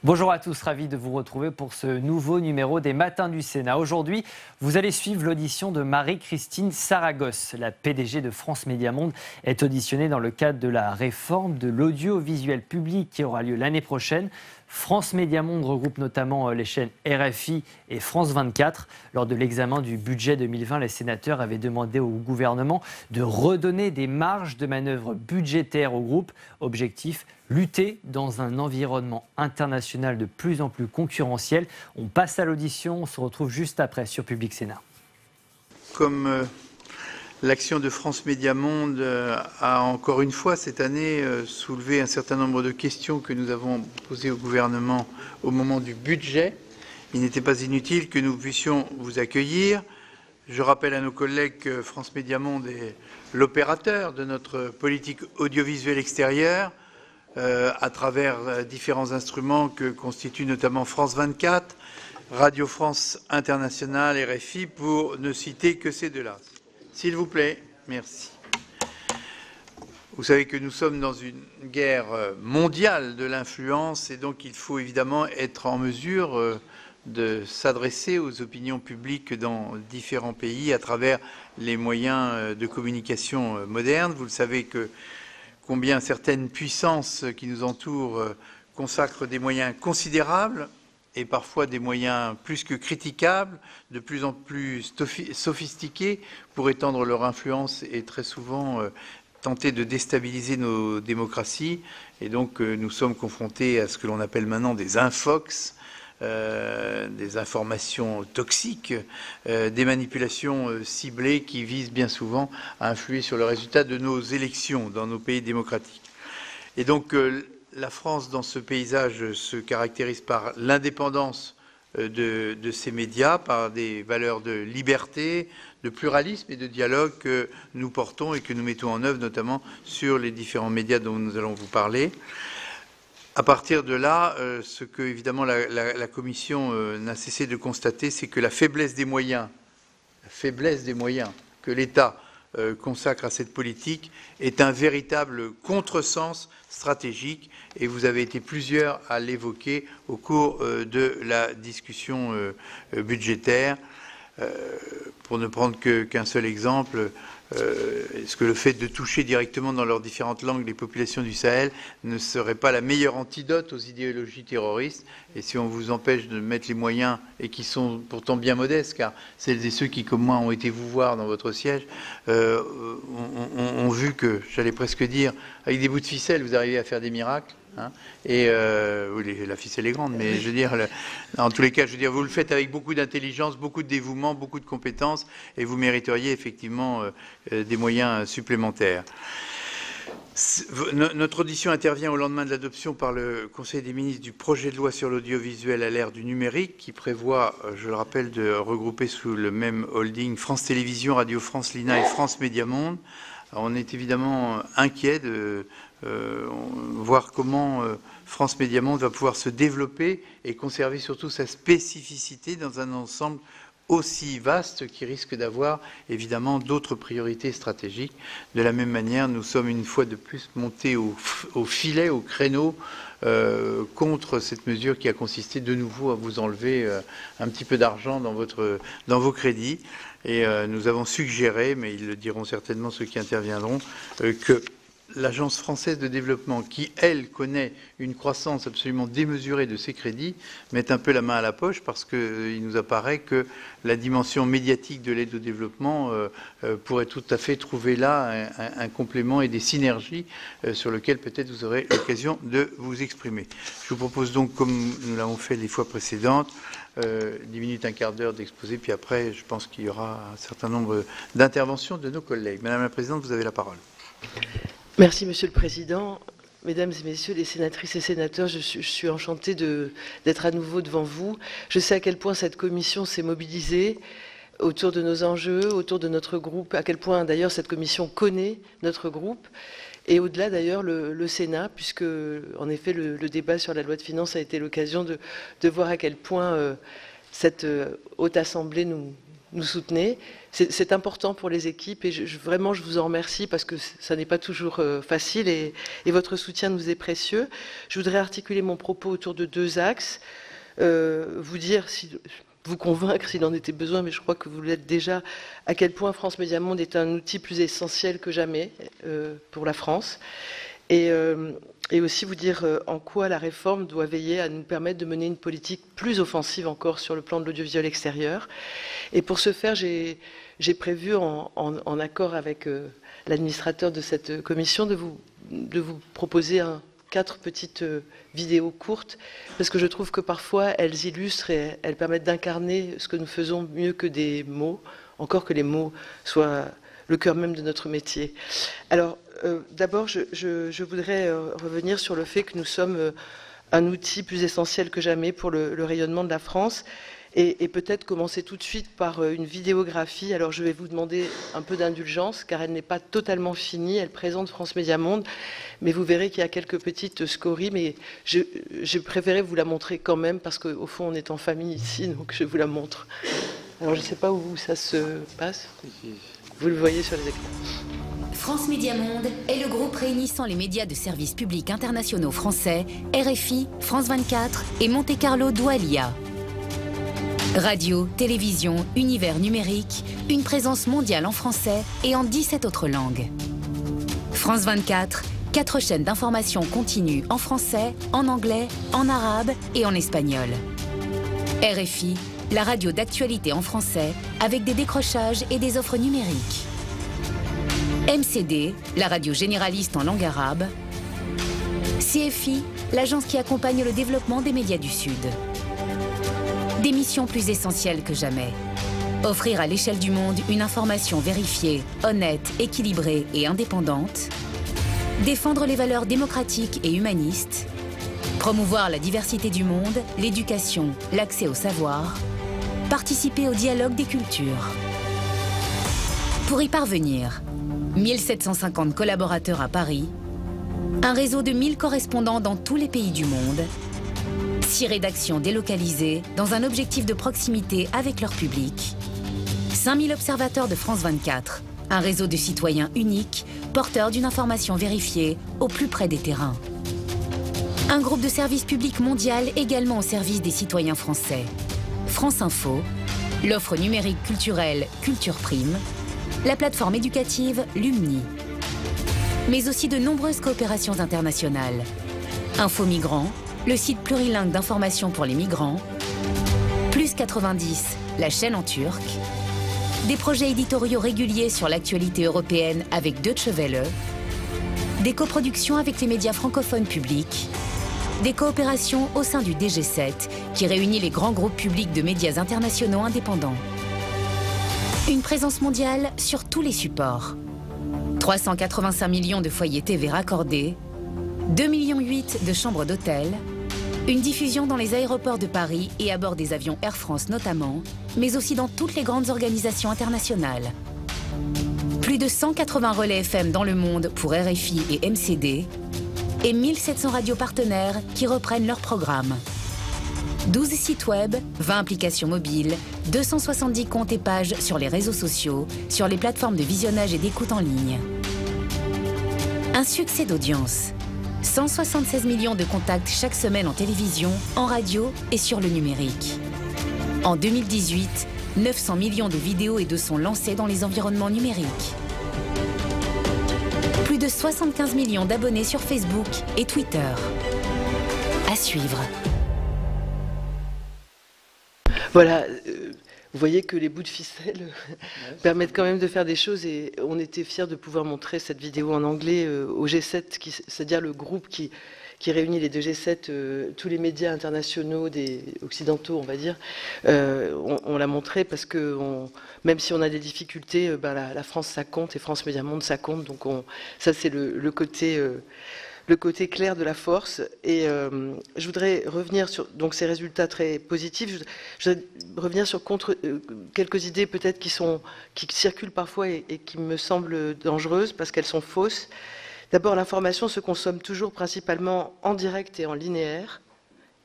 Bonjour à tous, ravi de vous retrouver pour ce nouveau numéro des Matins du Sénat. Aujourd'hui, vous allez suivre l'audition de Marie-Christine Saragosse. La PDG de France Médias Monde est auditionnée dans le cadre de la réforme de l'audiovisuel public qui aura lieu l'année prochaine. France Médias Monde regroupe notamment les chaînes RFI et France 24. Lors de l'examen du budget 2020, les sénateurs avaient demandé au gouvernement de redonner des marges de manœuvre budgétaires au groupe. Objectif, lutter dans un environnement international de plus en plus concurrentiel. On passe à l'audition, on se retrouve juste après sur Public Sénat. Comme l'action de France Médias Monde a encore une fois cette année soulevé un certain nombre de questions que nous avons posées au gouvernement au moment du budget, il n'était pas inutile que nous puissions vous accueillir. Je rappelle à nos collègues que France Médias Monde est l'opérateur de notre politique audiovisuelle extérieure à travers différents instruments que constituent notamment France 24, Radio France Internationale, RFI, pour ne citer que ces deux-là. S'il vous plaît, merci. Vous savez que nous sommes dans une guerre mondiale de l'influence et donc il faut évidemment être en mesure de s'adresser aux opinions publiques dans différents pays à travers les moyens de communication modernes. Vous le savez que combien certaines puissances qui nous entourent consacrent des moyens considérables et parfois des moyens plus que critiquables, de plus en plus sophistiqués pour étendre leur influence et très souvent tenter de déstabiliser nos démocraties. Et donc nous sommes confrontés à ce que l'on appelle maintenant des infox, des informations toxiques, des manipulations ciblées qui visent bien souvent à influer sur le résultat de nos élections dans nos pays démocratiques. Et donc la France, dans ce paysage, se caractérise par l'indépendance de ces médias, par des valeurs de liberté, de pluralisme et de dialogue que nous portons et que nous mettons en œuvre, notamment sur les différents médias dont nous allons vous parler. À partir de là, ce que évidemment la Commission n'a cessé de constater, c'est que la faiblesse des moyens que l'État consacre à cette politique est un véritable contresens stratégique et vous avez été plusieurs à l'évoquer au cours de la discussion budgétaire. Pour ne prendre qu'un seul exemple, est-ce que le fait de toucher directement dans leurs différentes langues les populations du Sahel ne serait pas la meilleure antidote aux idéologies terroristes? Et si on vous empêche de mettre les moyens, et qui sont pourtant bien modestes, car celles et ceux qui, comme moi, ont été vous voir dans votre siège, ont vu que, j'allais presque dire, avec des bouts de ficelle, vous arrivez à faire des miracles. Hein, et oui, la ficelle est grande, mais je veux dire, en tous les cas, je veux dire, vous le faites avec beaucoup d'intelligence, beaucoup de dévouement, beaucoup de compétences, et vous mériteriez effectivement des moyens supplémentaires. Notre audition intervient au lendemain de l'adoption par le Conseil des ministres du projet de loi sur l'audiovisuel à l'ère du numérique, qui prévoit, je le rappelle, de regrouper sous le même holding France Télévisions, Radio France, l'INA et France Médias Monde. Alors, on est évidemment inquiet de voir comment France Médias Monde va pouvoir se développer et conserver surtout sa spécificité dans un ensemble aussi vaste qui risque d'avoir évidemment d'autres priorités stratégiques. De la même manière, nous sommes une fois de plus montés au filet, au créneau contre cette mesure qui a consisté de nouveau à vous enlever un petit peu d'argent dans vos crédits. Et nous avons suggéré, mais ils le diront certainement ceux qui interviendront, que l'Agence française de développement, qui, elle, connaît une croissance absolument démesurée de ses crédits, mette un peu la main à la poche parce qu'il nous apparaît que la dimension médiatique de l'aide au développement pourrait tout à fait trouver là un complément et des synergies sur lesquelles peut-être vous aurez l'occasion de vous exprimer. Je vous propose donc, comme nous l'avons fait les fois précédentes, 10 minutes, un quart d'heure d'exposé, puis après, je pense qu'il y aura un certain nombre d'interventions de nos collègues. Madame la Présidente, vous avez la parole. Merci, Monsieur le Président. Mesdames et Messieurs les sénatrices et sénateurs, je suis enchantée d'être à nouveau devant vous. Je sais à quel point cette commission s'est mobilisée autour de nos enjeux, autour de notre groupe, à quel point d'ailleurs cette commission connaît notre groupe, et au-delà d'ailleurs le Sénat, puisque en effet le débat sur la loi de finances a été l'occasion de voir à quel point cette Haute Assemblée nous soutenez. C'est important pour les équipes et vraiment je vous en remercie parce que ça n'est pas toujours facile et votre soutien nous est précieux. Je voudrais articuler mon propos autour de 2 axes. Vous dire, vous convaincre s'il en était besoin, mais je crois que vous l'êtes déjà, à quel point France Médias Monde est un outil plus essentiel que jamais pour la France. Et aussi vous dire en quoi la réforme doit veiller à nous permettre de mener une politique plus offensive encore sur le plan de l'audiovisuel extérieur. Et pour ce faire, j'ai prévu, en accord avec l'administrateur de cette commission, de vous proposer 4 petites vidéos courtes, parce que je trouve que parfois elles illustrent et elles permettent d'incarner ce que nous faisons mieux que des mots, encore que les mots soient le cœur même de notre métier. Alors, d'abord, je voudrais revenir sur le fait que nous sommes un outil plus essentiel que jamais pour le rayonnement de la France. Et peut-être commencer tout de suite par une vidéographie. Alors je vais vous demander un peu d'indulgence, car elle n'est pas totalement finie. Elle présente France Médias Monde, mais vous verrez qu'il y a quelques petites scories, mais j'ai préféré vous la montrer quand même, parce qu'au fond, on est en famille ici, donc je vous la montre. Alors je ne sais pas où ça se passe. Vous le voyez sur les écrans. France Médias Monde est le groupe réunissant les médias de services publics internationaux français, RFI, France 24 et Monte Carlo Doualiya. Radio, télévision, univers numérique, une présence mondiale en français et en 17 autres langues. France 24, 4 chaînes d'information continue en français, en anglais, en arabe et en espagnol. RFI, la radio d'actualité en français avec des décrochages et des offres numériques. MCD, la radio généraliste en langue arabe. CFI, l'agence qui accompagne le développement des médias du Sud. Des missions plus essentielles que jamais. Offrir à l'échelle du monde une information vérifiée, honnête, équilibrée et indépendante. Défendre les valeurs démocratiques et humanistes. Promouvoir la diversité du monde, l'éducation, l'accès au savoir. Participer au dialogue des cultures. Pour y parvenir, 1750 collaborateurs à Paris, un réseau de 1000 correspondants dans tous les pays du monde, 6 rédactions délocalisées dans un objectif de proximité avec leur public, 5000 observateurs de France 24, un réseau de citoyens uniques, porteurs d'une information vérifiée au plus près des terrains. Un groupe de service public mondial également au service des citoyens français. France Info, l'offre numérique culturelle Culture Prime, la plateforme éducative Lumni, mais aussi de nombreuses coopérations internationales. Info Migrants, le site plurilingue d'information pour les migrants, Plus 90, la chaîne en turc, des projets éditoriaux réguliers sur l'actualité européenne avec Deutsche Welle, des coproductions avec les médias francophones publics, des coopérations au sein du DG7 qui réunit les grands groupes publics de médias internationaux indépendants. Une présence mondiale sur tous les supports. 385 millions de foyers TV raccordés, 2,8 millions de chambres d'hôtel, une diffusion dans les aéroports de Paris et à bord des avions Air France notamment, mais aussi dans toutes les grandes organisations internationales. Plus de 180 relais FM dans le monde pour RFI et MCD, et 1700 radios partenaires qui reprennent leurs programmes. 12 sites web, 20 applications mobiles, 270 comptes et pages sur les réseaux sociaux, sur les plateformes de visionnage et d'écoute en ligne. Un succès d'audience. 176 millions de contacts chaque semaine en télévision, en radio et sur le numérique. En 2018, 900 millions de vidéos et de sons lancés dans les environnements numériques. Plus de 75 millions d'abonnés sur Facebook et Twitter. À suivre. Voilà, vous voyez que les bouts de ficelle permettent quand même de faire des choses et on était fiers de pouvoir montrer cette vidéo en anglais au G7, c'est-à-dire le groupe qui réunit les deux G7, tous les médias internationaux, occidentaux, on va dire. On l'a montré parce que même si on a des difficultés, la France, ça compte, et France Médias Monde, ça compte. Donc ça, c'est le côté clair de la force. Et je voudrais revenir sur donc, ces résultats très positifs. Je voudrais revenir sur quelques idées peut-être qui circulent parfois et qui me semblent dangereuses parce qu'elles sont fausses. D'abord, l'information se consomme toujours principalement en direct et en linéaire,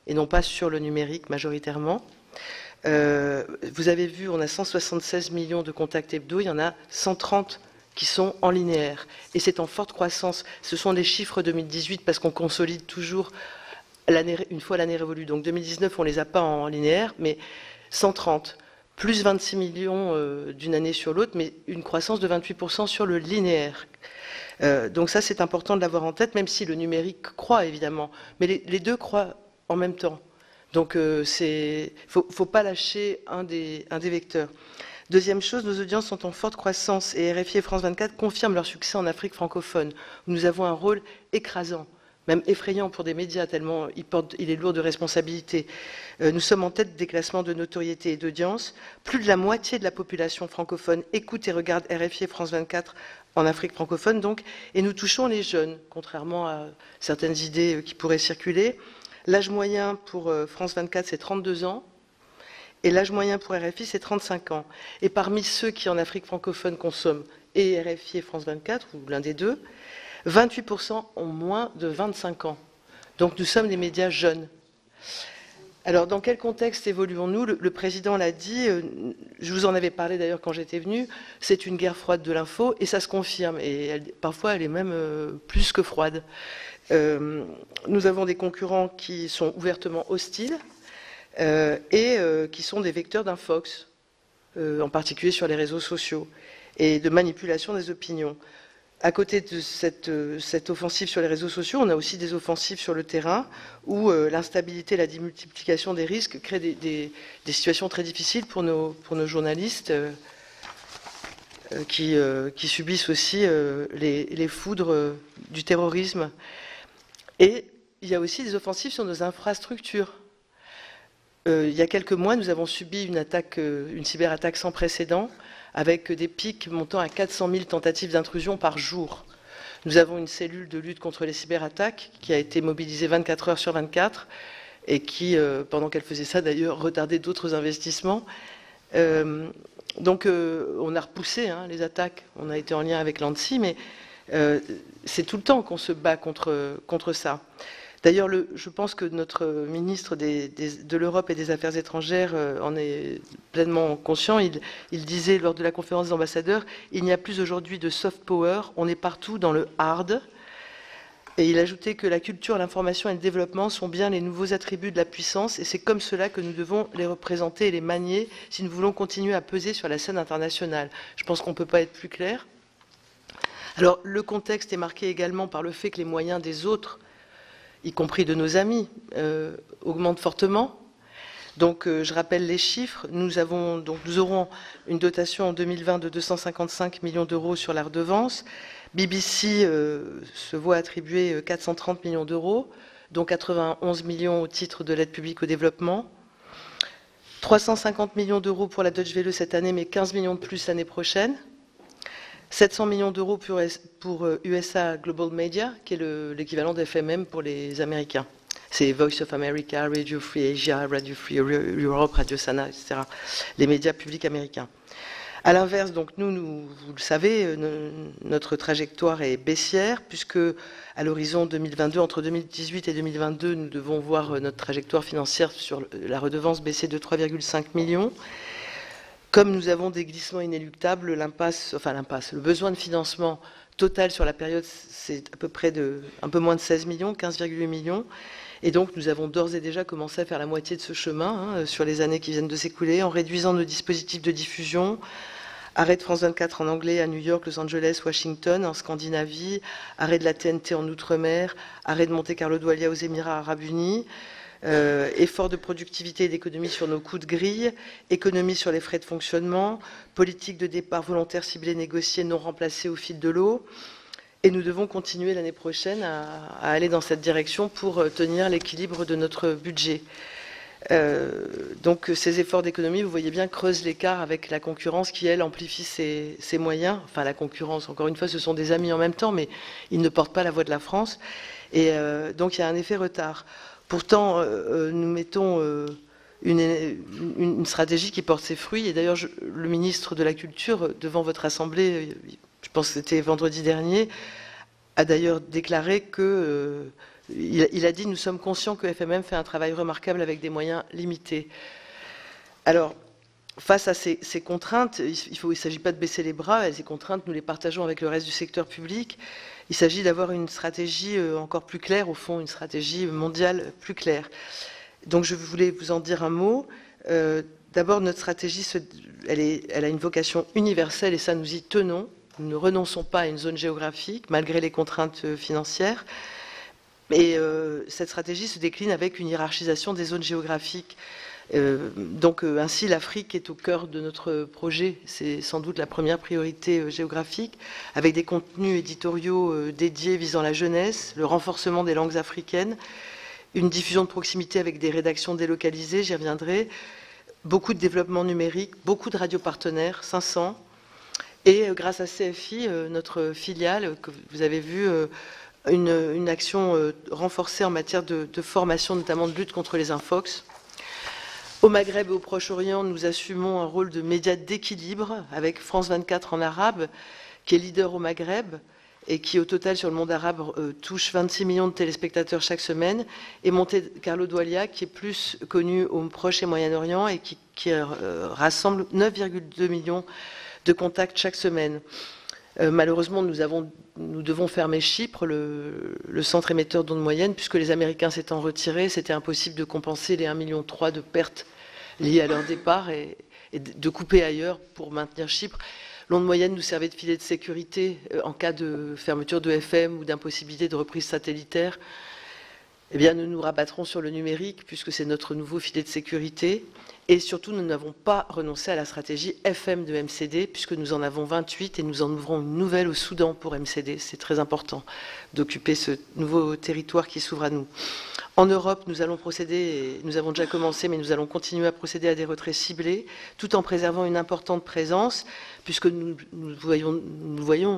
et non pas sur le numérique majoritairement. Vous avez vu, on a 176 millions de contacts hebdo, il y en a 130 qui sont en linéaire. Et c'est en forte croissance. Ce sont les chiffres 2018 parce qu'on consolide toujours une fois l'année révolue. Donc 2019, on ne les a pas en linéaire, mais 130, plus 26 millions d'une année sur l'autre, mais une croissance de 28% sur le linéaire. Donc ça, c'est important de l'avoir en tête, même si le numérique croît, évidemment. Mais les deux croient en même temps. Donc faut pas lâcher un des vecteurs. Deuxième chose, nos audiences sont en forte croissance et RFI et France 24 confirment leur succès en Afrique francophone, où nous avons un rôle écrasant, même effrayant pour des médias, tellement il est lourd de responsabilités. Nous sommes en tête des classements de notoriété et d'audience. Plus de la moitié de la population francophone écoute et regarde RFI et France 24 en Afrique francophone, donc, et nous touchons les jeunes, contrairement à certaines idées qui pourraient circuler. L'âge moyen pour France 24, c'est 32 ans. Et l'âge moyen pour RFI, c'est 35 ans. Et parmi ceux qui, en Afrique francophone, consomment et RFI et France 24, ou l'un des deux, 28% ont moins de 25 ans. Donc nous sommes des médias jeunes. Alors, dans quel contexte évoluons-nous ? Le président l'a dit, je vous en avais parlé d'ailleurs quand j'étais venue, c'est une guerre froide de l'info, et ça se confirme. Et parfois, elle est même plus que froide. Nous avons des concurrents qui sont ouvertement hostiles, et qui sont des vecteurs d'infox, en particulier sur les réseaux sociaux, et de manipulation des opinions. À côté de cette offensive sur les réseaux sociaux, on a aussi des offensives sur le terrain, où l'instabilité, la démultiplication des risques créent des situations très difficiles pour nos journalistes, qui subissent aussi les foudres du terrorisme. Et il y a aussi des offensives sur nos infrastructures. Il y a quelques mois, nous avons subi une cyberattaque sans précédent, avec des pics montant à 400 000 tentatives d'intrusion par jour. Nous avons une cellule de lutte contre les cyberattaques qui a été mobilisée 24 heures sur 24 et qui, pendant qu'elle faisait ça d'ailleurs, retardait d'autres investissements. Donc on a repoussé les attaques, on a été en lien avec l'ANSSI, mais c'est tout le temps qu'on se bat contre ça. D'ailleurs, je pense que notre ministre de l'Europe et des Affaires étrangères en est pleinement conscient. Il disait lors de la conférence des ambassadeurs, il n'y a plus aujourd'hui de soft power, on est partout dans le hard. Et il ajoutait que la culture, l'information et le développement sont bien les nouveaux attributs de la puissance, et c'est comme cela que nous devons les représenter et les manier si nous voulons continuer à peser sur la scène internationale. Je pense qu'on ne peut pas être plus clair. Alors, le contexte est marqué également par le fait que les moyens des autres, y compris de nos amis, augmentent fortement. Donc, je rappelle les chiffres. Nous aurons une dotation en 2020 de 255 millions d'euros sur la redevance. BBC se voit attribuer 430 millions d'euros, dont 91 millions au titre de l'aide publique au développement. 350 millions d'euros pour la Deutsche Welle cette année, mais 15 millions de plus l'année prochaine. 700 millions d'euros pour USA Global Media, qui est l'équivalent d'FMM pour les Américains. C'est Voice of America, Radio Free Asia, Radio Free Europe, Radio Sana, etc. Les médias publics américains. À l'inverse, donc vous le savez, notre trajectoire est baissière, puisque à l'horizon 2022, entre 2018 et 2022, nous devons voir notre trajectoire financière sur la redevance baisser de 3,5 millions. Comme nous avons des glissements inéluctables, le besoin de financement total sur la période, c'est à peu près un peu moins de 16 millions, 15,8 millions. Et donc, nous avons d'ores et déjà commencé à faire la moitié de ce chemin sur les années qui viennent de s'écouler, en réduisant nos dispositifs de diffusion. Arrêt de France 24 en anglais à New York, Los Angeles, Washington, en Scandinavie. Arrêt de la TNT en Outre-mer. Arrêt de Monte Carlo Doualiya aux Émirats Arabes Unis. Effort de productivité et d'économie sur nos coûts de grille, économie sur les frais de fonctionnement, politique de départ volontaire ciblée, négociée, non remplacée au fil de l'eau. Et nous devons continuer l'année prochaine à aller dans cette direction pour tenir l'équilibre de notre budget. Donc ces efforts d'économie, vous voyez bien, creusent l'écart avec la concurrence qui, elle, amplifie ses moyens. Enfin, la concurrence, encore une fois, ce sont des amis en même temps, mais ils ne portent pas la voix de la France. Et donc il y a un effet retard. Pourtant, nous mettons une stratégie qui porte ses fruits. Et d'ailleurs, le ministre de la Culture, devant votre Assemblée, je pense que c'était vendredi dernier, a d'ailleurs déclaré que... il a dit « Nous sommes conscients que FMM fait un travail remarquable avec des moyens limités ». Alors, face à ces contraintes, il ne s'agit pas de baisser les bras, ces contraintes, nous les partageons avec le reste du secteur public. Il s'agit d'avoir une stratégie encore plus claire, au fond, une stratégie mondiale plus claire. Donc je voulais vous en dire un mot. D'abord, notre stratégie, elle a une vocation universelle et ça, nous y tenons. Nous ne renonçons pas à une zone géographique, malgré les contraintes financières. Et cette stratégie se décline avec une hiérarchisation des zones géographiques. Ainsi, l'Afrique est au cœur de notre projet. C'est sans doute la première priorité géographique, avec des contenus éditoriaux dédiés visant la jeunesse, le renforcement des langues africaines, une diffusion de proximité avec des rédactions délocalisées, j'y reviendrai, beaucoup de développement numérique, beaucoup de radios partenaires, 500, et grâce à CFI, notre filiale, que vous avez vu, une action renforcée en matière de formation, notamment de lutte contre les infox. Au Maghreb et au Proche-Orient, nous assumons un rôle de média d'équilibre avec France 24 en arabe, qui est leader au Maghreb et qui, au total, sur le monde arabe, touche 26 millions de téléspectateurs chaque semaine, et Monte Carlo Doualia, qui est plus connu au Proche et Moyen-Orient et qui rassemble 9,2 millions de contacts chaque semaine. Malheureusement, nous devons fermer Chypre, le centre émetteur d'ondes moyennes, puisque les Américains s'étant retirés, c'était impossible de compenser les 1,3 million de pertes liées à leur départ et de couper ailleurs pour maintenir Chypre. L'onde moyenne nous servait de filet de sécurité en cas de fermeture de FM ou d'impossibilité de reprise satellitaire. Eh bien, nous nous rabattrons sur le numérique, puisque c'est notre nouveau filet de sécurité. Et surtout, nous n'avons pas renoncé à la stratégie FM de MCD, puisque nous en avons 28 et nous en ouvrons une nouvelle au Soudan pour MCD. C'est très important d'occuper ce nouveau territoire qui s'ouvre à nous. En Europe, nous allons procéder, et nous avons déjà commencé, mais nous allons continuer à procéder à des retraits ciblés, tout en préservant une importante présence, puisque nous voyons,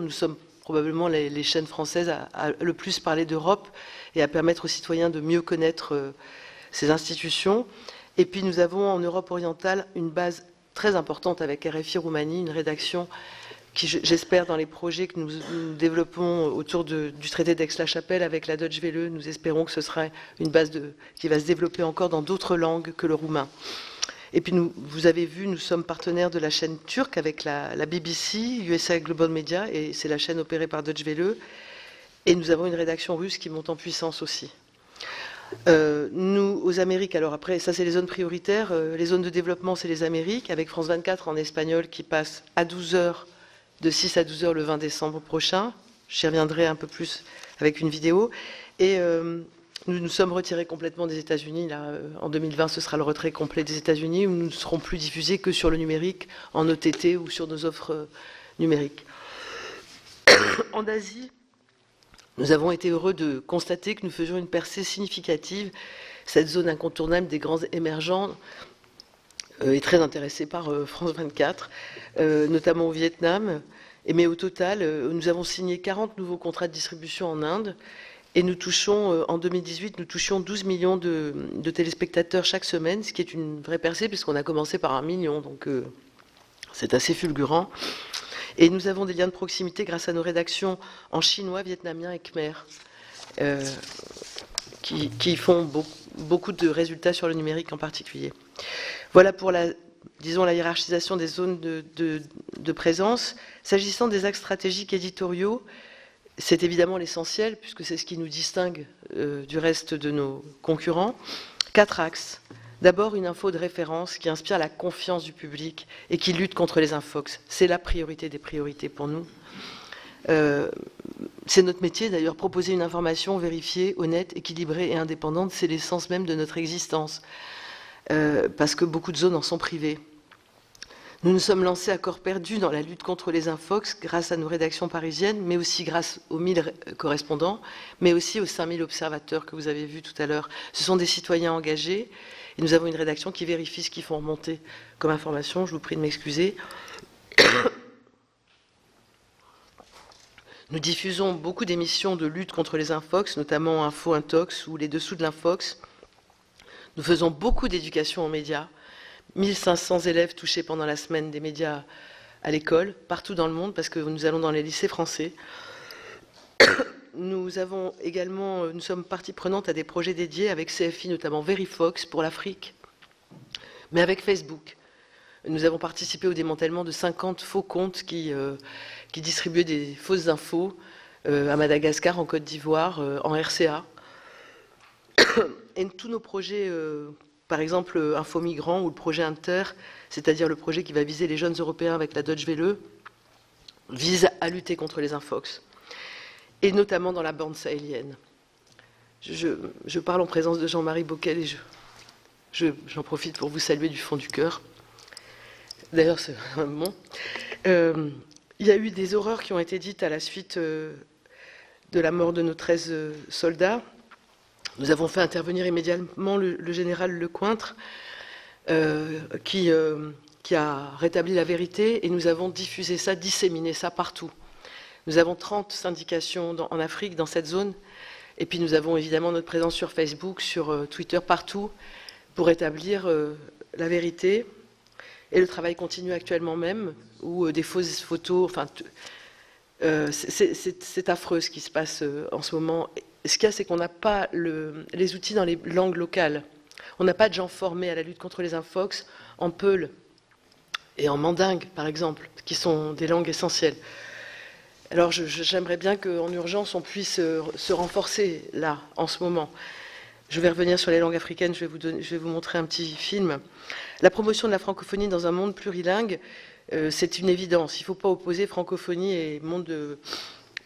nous sommes probablement les chaînes françaises à le plus parler d'Europe et à permettre aux citoyens de mieux connaître ces institutions. Et puis nous avons en Europe orientale une base très importante avec RFI Roumanie, une rédaction qui, j'espère, dans les projets que nous développons autour du traité d'Aix-la-Chapelle avec la Deutsche Welle, nous espérons que ce sera une base qui va se développer encore dans d'autres langues que le roumain. Et puis vous avez vu, nous sommes partenaires de la chaîne turque avec la BBC, USA Global Media, et c'est la chaîne opérée par Deutsche Welle. Et nous avons une rédaction russe qui monte en puissance aussi. Nous, aux Amériques, alors après, ça c'est les zones prioritaires. Les zones de développement, c'est les Amériques, avec France 24 en espagnol qui passe à 12h, de 6 à 12h le 20 décembre prochain. J'y reviendrai un peu plus avec une vidéo. Et nous nous sommes retirés complètement des États-Unis. En 2020, ce sera le retrait complet des États-Unis, où nous ne serons plus diffusés que sur le numérique, en OTT ou sur nos offres numériques. En Asie, nous avons été heureux de constater que nous faisions une percée significative. Cette zone incontournable des grands émergents est très intéressée par France 24, notamment au Vietnam. Mais au total, nous avons signé 40 nouveaux contrats de distribution en Inde. Et nous touchons, en 2018, nous touchions 12 millions de téléspectateurs chaque semaine, ce qui est une vraie percée, puisqu'on a commencé par 1 million. Donc c'est assez fulgurant. Et nous avons des liens de proximité grâce à nos rédactions en chinois, vietnamien et khmer, qui font beaucoup de résultats sur le numérique en particulier. Voilà pour la hiérarchisation des zones de présence. S'agissant des axes stratégiques éditoriaux, c'est évidemment l'essentiel, puisque c'est ce qui nous distingue du reste de nos concurrents. 4 axes. D'abord, une info de référence qui inspire la confiance du public et qui lutte contre les infox. C'est la priorité des priorités pour nous. C'est notre métier, d'ailleurs, proposer une information vérifiée, honnête, équilibrée et indépendante. C'est l'essence même de notre existence, parce que beaucoup de zones en sont privées. Nous nous sommes lancés à corps perdu dans la lutte contre les infox grâce à nos rédactions parisiennes, mais aussi grâce aux 1000 correspondants, mais aussi aux 5000 observateurs que vous avez vus tout à l'heure. Ce sont des citoyens engagés. Et nous avons une rédaction qui vérifie ce qu'ils font remonter comme information. Je vous prie de m'excuser. Nous diffusons beaucoup d'émissions de lutte contre les infox, notamment Info Intox ou Les Dessous de l'Infox. Nous faisons beaucoup d'éducation aux médias. 1500 élèves touchés pendant la semaine des médias à l'école, partout dans le monde, parce que nous allons dans les lycées français. Nous sommes partie prenante à des projets dédiés avec CFI, notamment Verifox pour l'Afrique, mais avec Facebook. Nous avons participé au démantèlement de 50 faux comptes qui distribuaient des fausses infos à Madagascar, en Côte d'Ivoire, en RCA. Et tous nos projets, par exemple Info Migrants ou le projet Inter, c'est-à-dire le projet qui va viser les jeunes Européens avec la Deutsche Welle, vise à lutter contre les infox, et notamment dans la bande sahélienne. Je parle en présence de Jean-Marie Bockel et j'en profite pour vous saluer du fond du cœur. D'ailleurs, c'est bon. Il y a eu des horreurs qui ont été dites à la suite de la mort de nos 13 soldats. Nous avons fait intervenir immédiatement le général Lecointre, qui a rétabli la vérité, et nous avons diffusé ça, disséminé ça partout. Nous avons 30 syndications en Afrique, dans cette zone, et puis nous avons évidemment notre présence sur Facebook, sur Twitter, partout, pour établir la vérité. Et le travail continue actuellement même, où des fausses photos, enfin, c'est affreux ce qui se passe en ce moment. Ce qu'il y a, c'est qu'on n'a pas les outils dans les langues locales. On n'a pas de gens formés à la lutte contre les infox en peul et en mandingue, par exemple, qui sont des langues essentielles. Alors j'aimerais bien qu'en urgence, on puisse se renforcer là, en ce moment. Je vais revenir sur les langues africaines, je vais vous montrer un petit film. La promotion de la francophonie dans un monde plurilingue, c'est une évidence. Il ne faut pas opposer francophonie et monde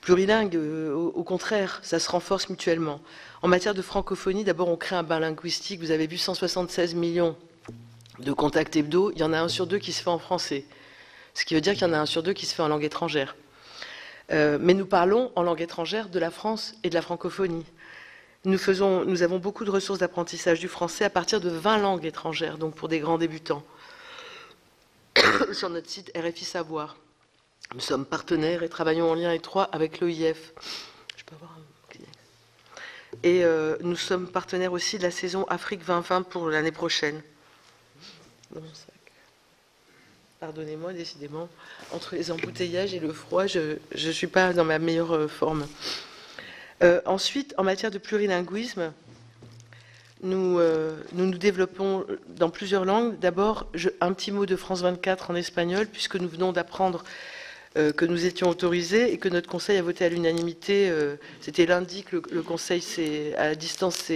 plurilingue. Au contraire, ça se renforce mutuellement. En matière de francophonie, d'abord, on crée un bain linguistique. Vous avez vu 176 millions de contacts hebdo. Il y en a 1 sur 2 qui se fait en français. Ce qui veut dire qu'il y en a 1 sur 2 qui se fait en langue étrangère. Mais nous parlons en langue étrangère de la France et de la francophonie. Nous avons beaucoup de ressources d'apprentissage du français à partir de 20 langues étrangères, donc pour des grands débutants. Sur notre site RFI Savoir. Nous sommes partenaires et travaillons en lien étroit avec l'OIF. Je peux avoir un... Et nous sommes partenaires aussi de la saison Afrique 2020 pour l'année prochaine. Dans mon sac. Pardonnez-moi, décidément, entre les embouteillages et le froid, je ne suis pas dans ma meilleure forme. Ensuite, en matière de plurilinguisme, nous développons dans plusieurs langues. D'abord, un petit mot de France 24 en espagnol, puisque nous venons d'apprendre que nous étions autorisés et que notre Conseil a voté à l'unanimité. C'était lundi que le Conseil, à la distance,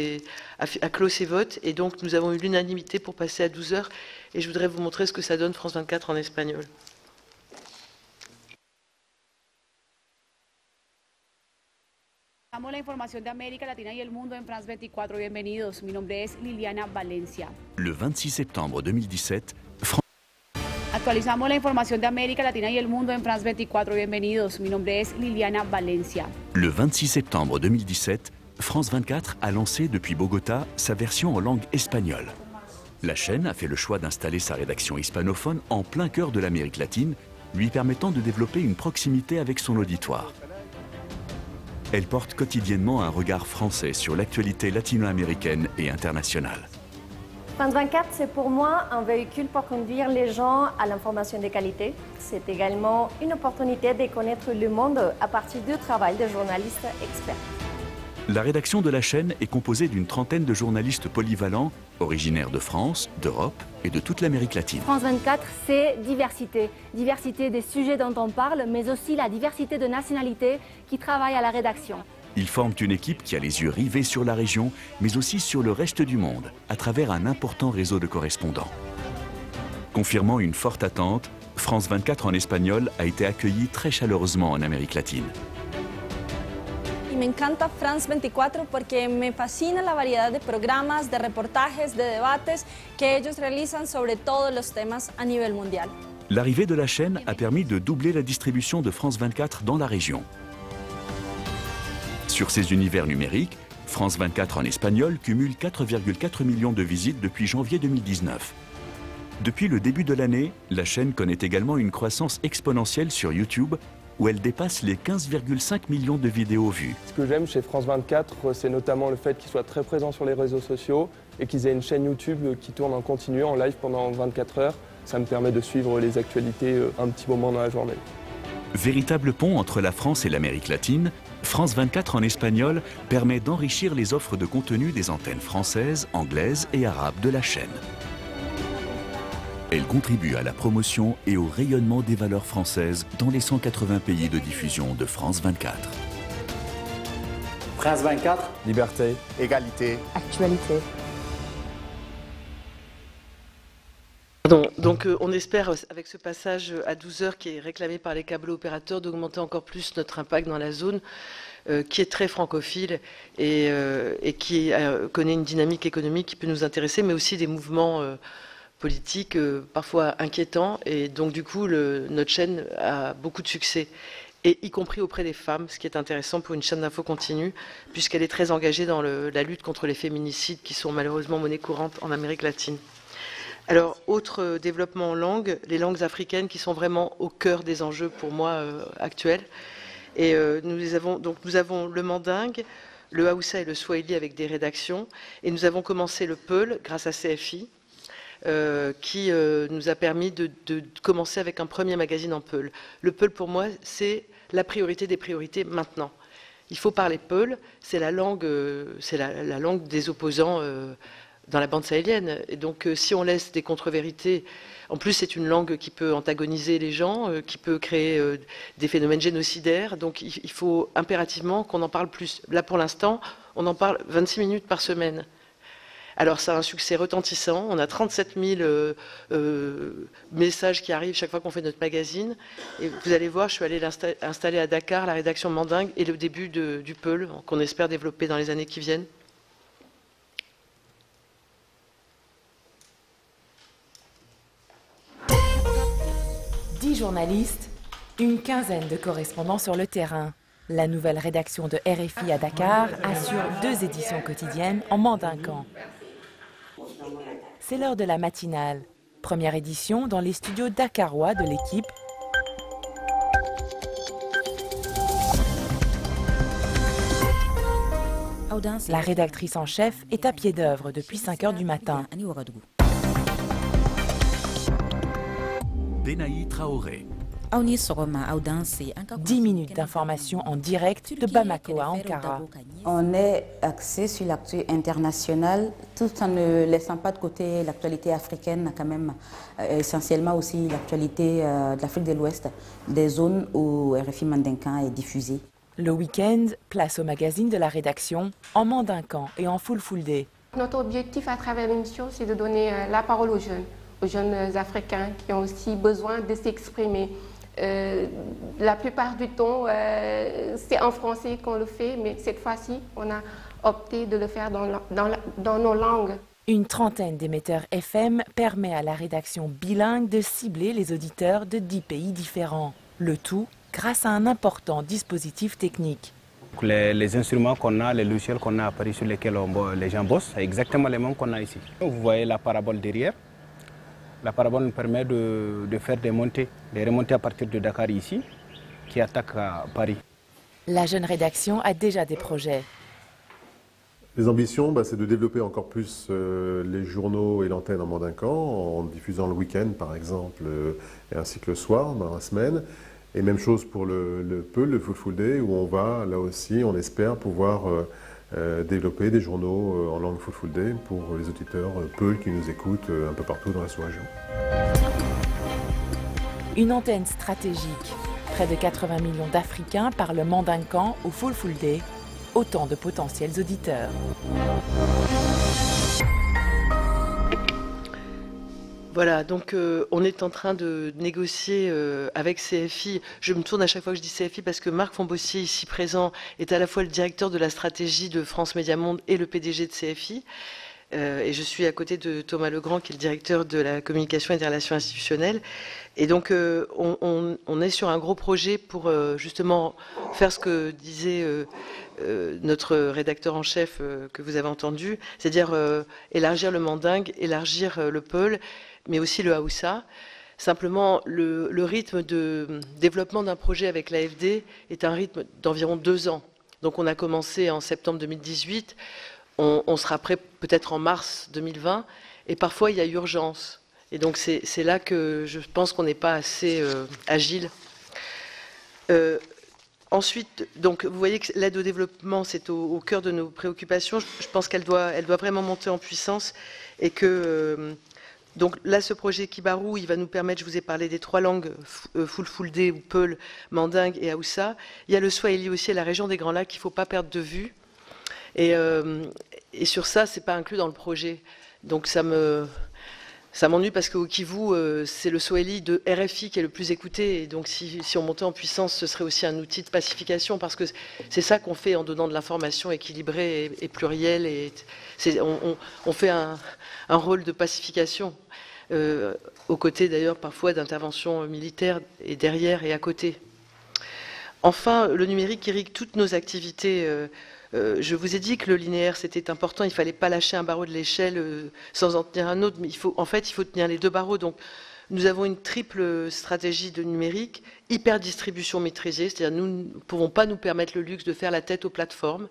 a clos ses votes. Et donc, nous avons eu l'unanimité pour passer à 12 heures. Et je voudrais vous montrer ce que ça donne France 24 en espagnol. La información de América Latina y el mundo en France 24. Bienvenidos. Mi nombre es Liliana Valencia. Le 26 septembre 2017, Actualizamos la información de América Latina y el mundo en France 24. Bienvenidos. Mi nombre es Liliana Valencia. Le 26 septembre 2017, France 24 a lancé depuis Bogota sa version en langue espagnole. La chaîne a fait le choix d'installer sa rédaction hispanophone en plein cœur de l'Amérique latine, lui permettant de développer une proximité avec son auditoire. Elle porte quotidiennement un regard français sur l'actualité latino-américaine et internationale. France 24, c'est pour moi un véhicule pour conduire les gens à l'information de qualité. C'est également une opportunité de connaître le monde à partir du travail de journalistes experts. La rédaction de la chaîne est composée d'une trentaine de journalistes polyvalents, originaires de France, d'Europe et de toute l'Amérique latine. France 24, c'est diversité. Diversité des sujets dont on parle, mais aussi la diversité de nationalités qui travaillent à la rédaction. Ils forment une équipe qui a les yeux rivés sur la région, mais aussi sur le reste du monde, à travers un important réseau de correspondants. Confirmant une forte attente, France 24 en espagnol a été accueillie très chaleureusement en Amérique latine. Me encanta France 24 porque me fascina la variedad de programas, de reportajes, de debates que ellos realizan sobre todos los temas a nivel mondial. L'arrivée de la chaîne a permis de doubler la distribution de France 24 dans la région. Sur ses univers numériques, France 24 en espagnol cumule 4,4 millions de visites depuis janvier 2019. Depuis le début de l'année, la chaîne connaît également une croissance exponentielle sur YouTube, où elle dépasse les 15,5 millions de vidéos vues. Ce que j'aime chez France 24, c'est notamment le fait qu'ils soient très présents sur les réseaux sociaux et qu'ils aient une chaîne YouTube qui tourne en continu, en live pendant 24 heures. Ça me permet de suivre les actualités un petit moment dans la journée. Véritable pont entre la France et l'Amérique latine, France 24 en espagnol permet d'enrichir les offres de contenu des antennes françaises, anglaises et arabes de la chaîne. Elle contribue à la promotion et au rayonnement des valeurs françaises dans les 180 pays de diffusion de France 24. France 24, Liberté, égalité, actualité. Donc on espère, avec ce passage à 12 heures qui est réclamé par les câbles opérateurs, d'augmenter encore plus notre impact dans la zone, qui est très francophile et qui connaît une dynamique économique qui peut nous intéresser, mais aussi des mouvements politiques parfois inquiétants. Et donc du coup, notre chaîne a beaucoup de succès, et y compris auprès des femmes, ce qui est intéressant pour une chaîne d'info continue, puisqu'elle est très engagée dans la lutte contre les féminicides qui sont malheureusement monnaie courante en Amérique latine. Alors, autre développement en langue, les langues africaines qui sont vraiment au cœur des enjeux pour moi actuels. Et nous avons le mandingue, le haoussa et le swahili avec des rédactions. Et nous avons commencé le Peul grâce à CFI, qui nous a permis de commencer avec un premier magazine en Peul. Le Peul, pour moi, c'est la priorité des priorités maintenant. Il faut parler Peul, c'est la langue des opposants dans la bande sahélienne. Et donc, si on laisse des contre-vérités, en plus, c'est une langue qui peut antagoniser les gens, qui peut créer des phénomènes génocidaires. Donc, il faut impérativement qu'on en parle plus. Là, pour l'instant, on en parle 26 minutes par semaine. Alors, ça a un succès retentissant. On a 37 000 messages qui arrivent chaque fois qu'on fait notre magazine. Et vous allez voir, je suis allée installer à Dakar la rédaction mandingue et le début du Peul, qu'on espère développer dans les années qui viennent. Journalistes, une quinzaine de correspondants sur le terrain. La nouvelle rédaction de RFI à Dakar assure 2 éditions quotidiennes en mandincan. C'est l'heure de la matinale. Première édition dans les studios dakarois de l'équipe. La rédactrice en chef est à pied d'œuvre depuis 5 heures du matin. Benaï Traoré. 10 minutes d'information en direct de Bamako à Ankara. On est axé sur l'actu international tout en ne laissant pas de côté l'actualité africaine, quand même essentiellement aussi l'actualité de l'Afrique de l'Ouest, des zones où RFI Mandinkan est diffusé. Le week-end, place au magazine de la rédaction en mandinkan et en fulfulde. Notre objectif à travers l'émission, c'est de donner la parole aux jeunes Africains qui ont aussi besoin de s'exprimer. La plupart du temps, c'est en français qu'on le fait, mais cette fois-ci, on a opté de le faire dans nos langues. Une trentaine d'émetteurs FM permet à la rédaction bilingue de cibler les auditeurs de 10 pays différents. Le tout grâce à un important dispositif technique. Les instruments qu'on a, les logiciels qu'on a appris sur lesquels les gens bossent, c'est exactement les mêmes qu'on a ici. Vous voyez la parabole derrière. La parabole nous permet de faire des remontées à partir de Dakar ici, qui attaquent à Paris. La jeune rédaction a déjà des projets. Les ambitions, c'est de développer encore plus les journaux et l'antenne en mandinkan, en diffusant le week-end par exemple, et ainsi que le soir, dans la semaine. Et même chose pour le Peul, le fulfulde, où on va, là aussi, on espère pouvoir développer des journaux en langue fulfulde pour les auditeurs Peul qui nous écoutent un peu partout dans la sous-région. Une antenne stratégique. Près de 80 millions d'Africains parlent mandinkan ou fulfulde, autant de potentiels auditeurs. Voilà, donc on est en train de négocier avec CFI. Je me tourne à chaque fois que je dis CFI parce que Marc Fombossier, ici présent, est à la fois le directeur de la stratégie de France Média Monde et le PDG de CFI. Et je suis à côté de Thomas Legrand, qui est le directeur de la communication et des relations institutionnelles. Et donc, on est sur un gros projet pour justement faire ce que disait notre rédacteur en chef que vous avez entendu, c'est-à-dire élargir le mandingue, élargir le peul, mais aussi le haoussa. Simplement, le rythme de développement d'un projet avec l'AFD est un rythme d'environ 2 ans. Donc, on a commencé en septembre 2018. On sera prêt peut-être en mars 2020, et parfois il y a urgence. Et donc c'est là que je pense qu'on n'est pas assez agile. Ensuite, donc vous voyez que l'aide au développement, c'est au cœur de nos préoccupations. Je pense qu'elle doit vraiment monter en puissance, et que Donc là, ce projet Kibarou, il va nous permettre, je vous ai parlé des 3 langues, Fulfulde ou Peul, Mandingue et Haoussa. Il y a le Swahili aussi, la région des Grands Lacs, qu'il ne faut pas perdre de vue. Et sur ça, ce n'est pas inclus dans le projet. Donc ça m'ennuie parce qu'au Kivu, c'est le Swahili de RFI qui est le plus écouté. Et donc si on montait en puissance, ce serait aussi un outil de pacification, parce que c'est ça qu'on fait en donnant de l'information équilibrée et plurielle. Et on fait un rôle de pacification, aux côtés d'ailleurs parfois d'interventions militaires et derrière et à côté. Enfin, le numérique irrigue toutes nos activités. Je vous ai dit que le linéaire c'était important, il ne fallait pas lâcher un barreau de l'échelle sans en tenir un autre, mais il faut tenir les 2 barreaux. Donc nous avons une triple stratégie de numérique, hyper-distribution maîtrisée, c'est-à-dire nous ne pouvons pas nous permettre le luxe de faire la tête aux plateformes.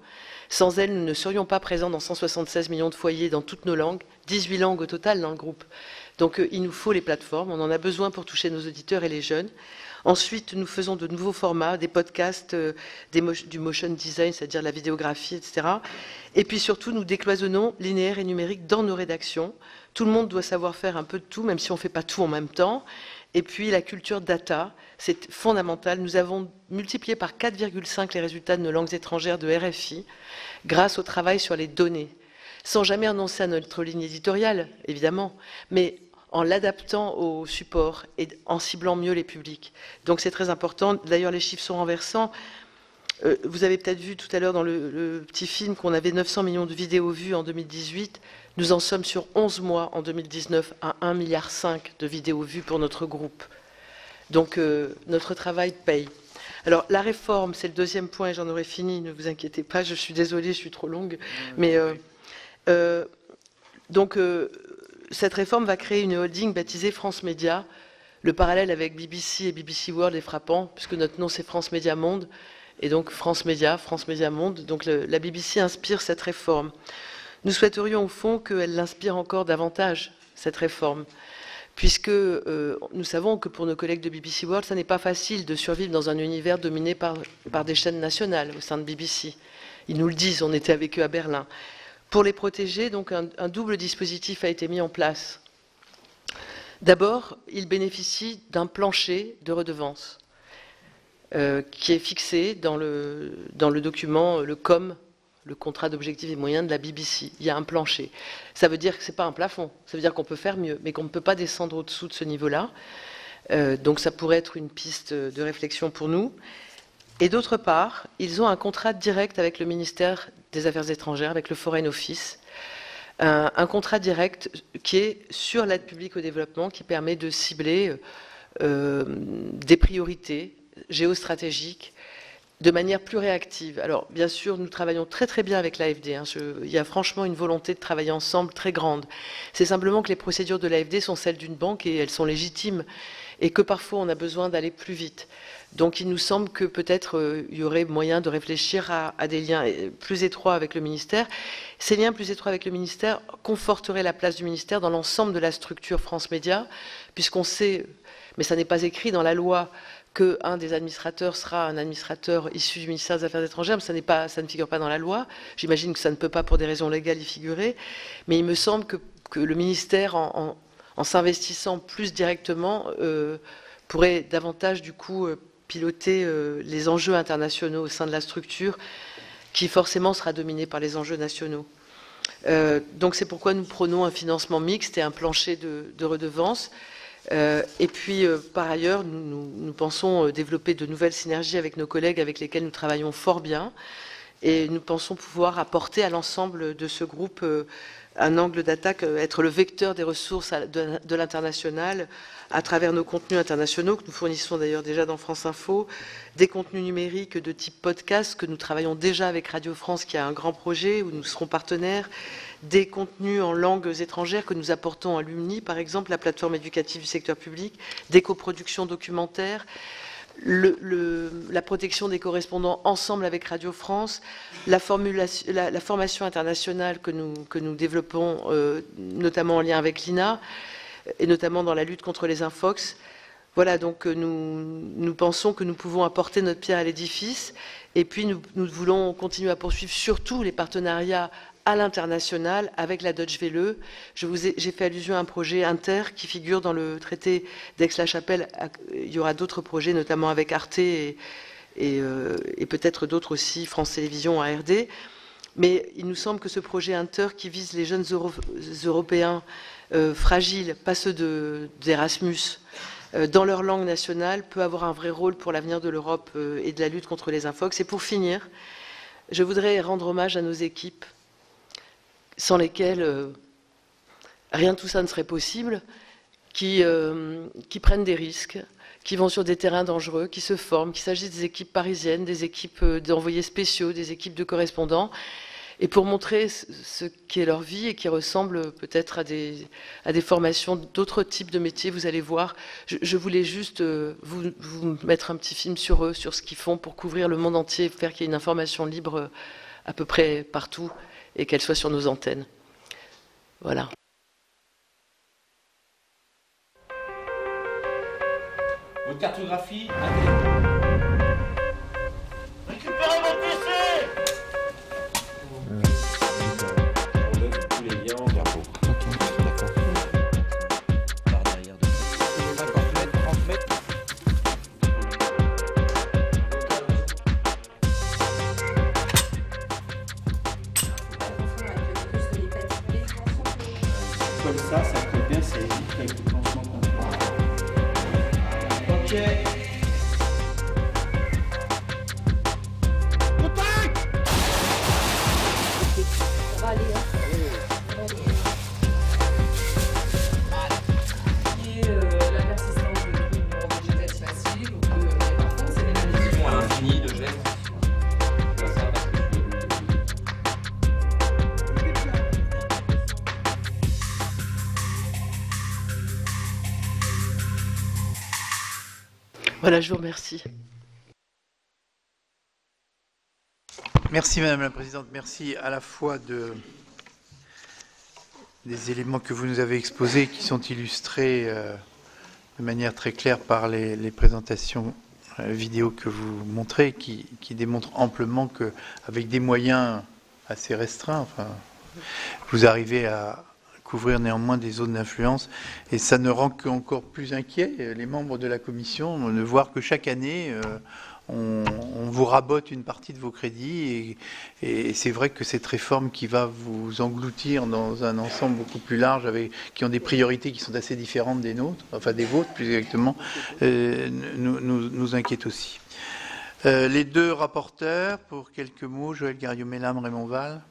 Sans elles, nous ne serions pas présents dans 176 millions de foyers dans toutes nos langues, 18 langues au total dans le groupe. Donc il nous faut les plateformes, on en a besoin pour toucher nos auditeurs et les jeunes. Ensuite, nous faisons de nouveaux formats, des podcasts, du motion design, c'est-à-dire la vidéographie, etc. Et puis surtout, nous décloisonnons linéaire et numérique dans nos rédactions. Tout le monde doit savoir faire un peu de tout, même si on ne fait pas tout en même temps. Et puis la culture data, c'est fondamental. Nous avons multiplié par 4,5 les résultats de nos langues étrangères de RFI grâce au travail sur les données. Sans jamais annoncer à notre ligne éditoriale, évidemment, mais en l'adaptant au support et en ciblant mieux les publics. Donc c'est très important. D'ailleurs, les chiffres sont renversants. Vous avez peut-être vu tout à l'heure dans le petit film qu'on avait 900 millions de vidéos vues en 2018. Nous en sommes sur 11 mois en 2019 à 1,5 milliard de vidéos vues pour notre groupe. Donc notre travail paye. Alors la réforme, c'est le 2e point et j'en aurai fini, ne vous inquiétez pas, je suis désolée, je suis trop longue. Mais cette réforme va créer une holding baptisée France Média. Le parallèle avec BBC et BBC World est frappant, puisque notre nom c'est France Média Monde, et donc France Média Monde. Donc la BBC inspire cette réforme. Nous souhaiterions au fond qu'elle l'inspire encore davantage, cette réforme, puisque nous savons que pour nos collègues de BBC World, ça n'est pas facile de survivre dans un univers dominé par des chaînes nationales au sein de BBC. Ils nous le disent, on était avec eux à Berlin. Pour les protéger, donc un double dispositif a été mis en place. D'abord, ils bénéficient d'un plancher de redevance qui est fixé dans le document, le COM, le contrat d'objectifs et moyens de la BBC. Il y a un plancher. Ça veut dire que ce n'est pas un plafond, ça veut dire qu'on peut faire mieux, mais qu'on ne peut pas descendre au-dessous de ce niveau-là. Donc ça pourrait être une piste de réflexion pour nous. Et d'autre part, ils ont un contrat direct avec le ministère des Affaires étrangères, avec le Foreign Office, un contrat direct qui est sur l'aide publique au développement, qui permet de cibler des priorités géostratégiques de manière plus réactive. Alors, bien sûr, nous travaillons très très bien avec l'AFD. Il y a franchement une volonté de travailler ensemble très grande. C'est simplement que les procédures de l'AFD sont celles d'une banque et elles sont légitimes, et que parfois on a besoin d'aller plus vite. Donc il nous semble que peut-être il y aurait moyen de réfléchir à des liens plus étroits avec le ministère. Ces liens plus étroits avec le ministère conforteraient la place du ministère dans l'ensemble de la structure France Média, puisqu'on sait, mais ça n'est pas écrit dans la loi, qu'un des administrateurs sera un administrateur issu du ministère des Affaires étrangères, mais ça ne figure pas dans la loi. J'imagine que ça ne peut pas, pour des raisons légales, y figurer. Mais il me semble que le ministère, en s'investissant plus directement, pourrait davantage, du coup, piloter les enjeux internationaux au sein de la structure, qui forcément sera dominée par les enjeux nationaux. Donc c'est pourquoi nous prônons un financement mixte et un plancher de redevances. Et puis, par ailleurs, nous pensons développer de nouvelles synergies avec nos collègues avec lesquels nous travaillons fort bien. Et nous pensons pouvoir apporter à l'ensemble de ce groupe un angle d'attaque, être le vecteur des ressources de l'international à travers nos contenus internationaux que nous fournissons d'ailleurs déjà dans France Info, des contenus numériques de type podcast que nous travaillons déjà avec Radio France qui a un grand projet où nous serons partenaires, des contenus en langues étrangères que nous apportons à l'UMNI, par exemple, la plateforme éducative du secteur public, des coproductions documentaires, la protection des correspondants ensemble avec Radio France, la formation internationale que nous développons, notamment en lien avec l'INA, et notamment dans la lutte contre les infox. Voilà, donc nous pensons que nous pouvons apporter notre pierre à l'édifice, et puis nous voulons continuer à poursuivre surtout les partenariats à l'international avec la Deutsche Welle. J'ai fait allusion à un projet inter qui figure dans le traité d'Aix-la-Chapelle. Il y aura d'autres projets, notamment avec Arte et peut-être d'autres aussi, France Télévisions, ARD. Mais il nous semble que ce projet inter qui vise les jeunes Européens fragiles, pas ceux d'Erasmus, dans leur langue nationale, peut avoir un vrai rôle pour l'avenir de l'Europe et de la lutte contre les infox. Et pour finir, je voudrais rendre hommage à nos équipes, sans lesquelles rien de tout ça ne serait possible, qui prennent des risques, qui vont sur des terrains dangereux, qui se forment, qu'il s'agisse des équipes parisiennes, des équipes d'envoyés spéciaux, des équipes de correspondants, et pour montrer ce qu'est leur vie et qui ressemble peut-être à des formations d'autres types de métiers, vous allez voir. Je voulais juste vous mettre un petit film sur eux, sur ce qu'ils font pour couvrir le monde entier, faire qu'il y ait une information libre à peu près partout et qu'elle soit sur nos antennes. Voilà. Votre cartographie. Récupérez votre PC. On donne tous les liens en garbo. Ok, d'accord. Par derrière de 50 mètres, 30 mètres. Comme ça peut bien, c'est évite avec le lancement complet. Ok. Ça va aller, hein. La persistance de budgétaire facile, ou par contre, c'est des Ils ont à l'infini de gestes. Voilà, je vous remercie. Merci Madame la Présidente, merci à la fois des éléments que vous nous avez exposés qui sont illustrés de manière très claire par les présentations vidéo que vous montrez, qui démontrent amplement qu'avec des moyens assez restreints, vous arrivez à couvrir néanmoins des zones d'influence, et ça ne rend qu'encore plus inquiet les membres de la Commission de voir que chaque année on vous rabote une partie de vos crédits, et c'est vrai que cette réforme qui va vous engloutir dans un ensemble beaucoup plus large, qui ont des priorités qui sont assez différentes des nôtres, enfin des vôtres plus exactement, nous inquiète aussi. Les deux rapporteurs, pour quelques mots, Joëlle Garriaud-Mellam, Raymond Vall.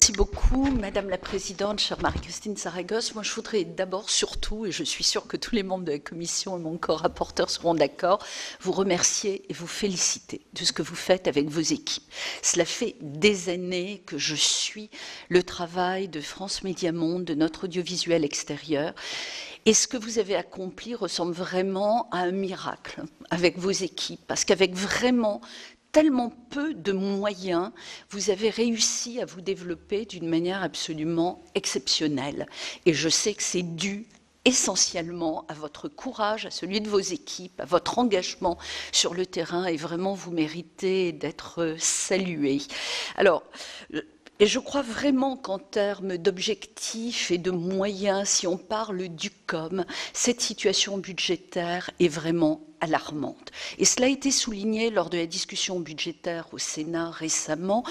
Merci beaucoup, Madame la Présidente, chère Marie-Christine Saragosse. Moi, je voudrais d'abord, surtout, et je suis sûre que tous les membres de la Commission et mon co-rapporteur seront d'accord, vous remercier et vous féliciter de ce que vous faites avec vos équipes. Cela fait des années que je suis le travail de France Média Monde, de notre audiovisuel extérieur. Et ce que vous avez accompli ressemble vraiment à un miracle avec vos équipes, parce qu'avec vraiment tellement peu de moyens, vous avez réussi à vous développer d'une manière absolument exceptionnelle. Et je sais que c'est dû essentiellement à votre courage, à celui de vos équipes, à votre engagement sur le terrain, et vraiment vous méritez d'être salué. Alors, et je crois vraiment qu'en termes d'objectifs et de moyens, si on parle du COM, cette situation budgétaire est vraiment alarmante. Et cela a été souligné lors de la discussion budgétaire au Sénat récemment,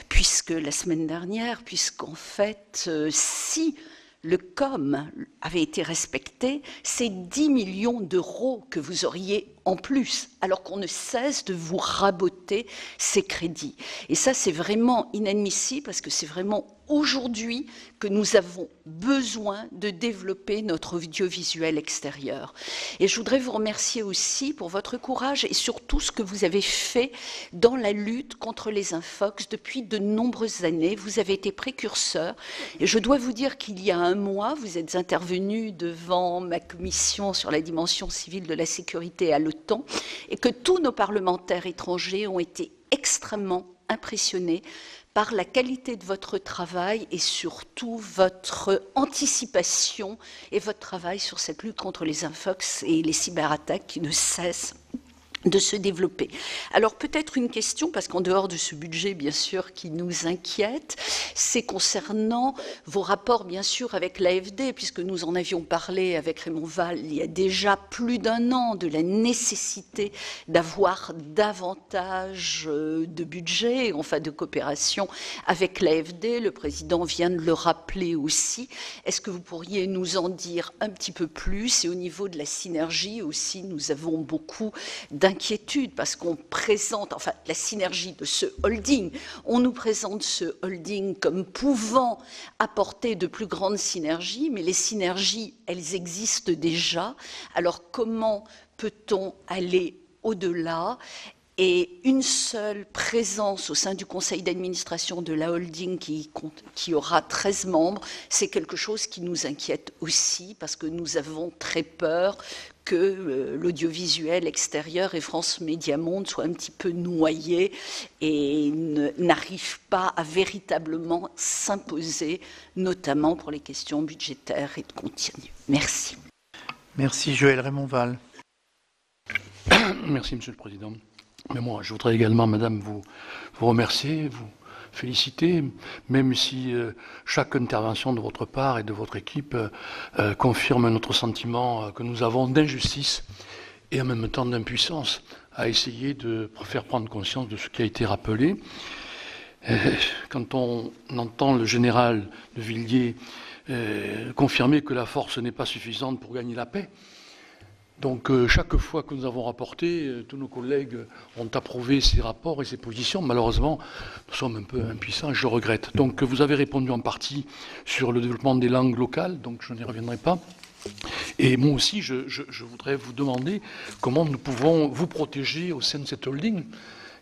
puisque la semaine dernière, puisqu'en fait, si le COM avait été respecté, c'est 10 millions d'euros que vous auriez en plus, alors qu'on ne cesse de vous raboter ces crédits. Et ça, c'est vraiment inadmissible, parce que c'est vraiment aujourd'hui que nous avons besoin de développer notre audiovisuel extérieur. Et je voudrais vous remercier aussi pour votre courage et surtout ce que vous avez fait dans la lutte contre les infox depuis de nombreuses années. Vous avez été précurseur, et je dois vous dire qu'il y a un mois, vous êtes intervenu devant ma commission sur la dimension civile de la sécurité à l'OTAN, et que tous nos parlementaires étrangers ont été extrêmement impressionnés par la qualité de votre travail et surtout votre anticipation et votre travail sur cette lutte contre les infox et les cyberattaques qui ne cessent de se développer. Alors peut-être une question, parce qu'en dehors de ce budget, bien sûr, qui nous inquiète, c'est concernant vos rapports, bien sûr, avec l'AFD, puisque nous en avions parlé avec Raymond Vall il y a déjà plus d'un an, de la nécessité d'avoir davantage de budget, enfin de coopération avec l'AFD. Le président vient de le rappeler aussi. Est-ce que vous pourriez nous en dire un petit peu plus? Et au niveau de la synergie aussi, nous avons beaucoup d'inquiétude, parce qu'on présente, enfin la synergie de ce holding, on nous présente ce holding comme pouvant apporter de plus grandes synergies, mais les synergies, elles existent déjà. Alors comment peut-on aller au-delà? Et une seule présence au sein du conseil d'administration de la holding qui aura 13 membres, c'est quelque chose qui nous inquiète aussi, parce que nous avons très peur que l'audiovisuel extérieur et France Média Monde soient un petit peu noyés et n'arrivent pas à véritablement s'imposer, notamment pour les questions budgétaires et de contenu. Merci. Merci Joël Raymond Vall. Merci Monsieur le Président. Mais moi, je voudrais également, Madame, vous remercier, vous féliciter, même si chaque intervention de votre part et de votre équipe confirme notre sentiment que nous avons d'injustice et en même temps d'impuissance à essayer de faire prendre conscience de ce qui a été rappelé. Quand on entend le général de Villiers confirmer que la force n'est pas suffisante pour gagner la paix, donc chaque fois que nous avons rapporté, tous nos collègues ont approuvé ces rapports et ces positions. Malheureusement, nous sommes un peu impuissants, je regrette. Donc vous avez répondu en partie sur le développement des langues locales, donc je n'y reviendrai pas. Et moi aussi, je voudrais vous demander comment nous pouvons vous protéger au sein de cette holding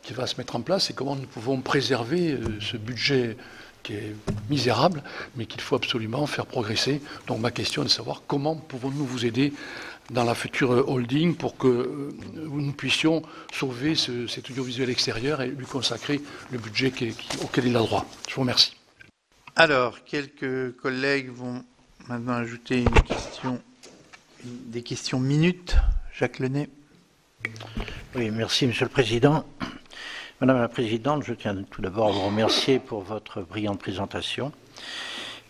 qui va se mettre en place et comment nous pouvons préserver ce budget qui est misérable, mais qu'il faut absolument faire progresser. Donc ma question est de savoir comment pouvons-nous vous aider dans la future holding pour que nous puissions sauver cet audiovisuel extérieur et lui consacrer le budget auquel il a droit. Je vous remercie. Alors, quelques collègues vont maintenant ajouter des questions minutes. Jacques Lenay. Oui, merci Monsieur le Président. Madame la Présidente, je tiens tout d'abord à vous remercier pour votre brillante présentation.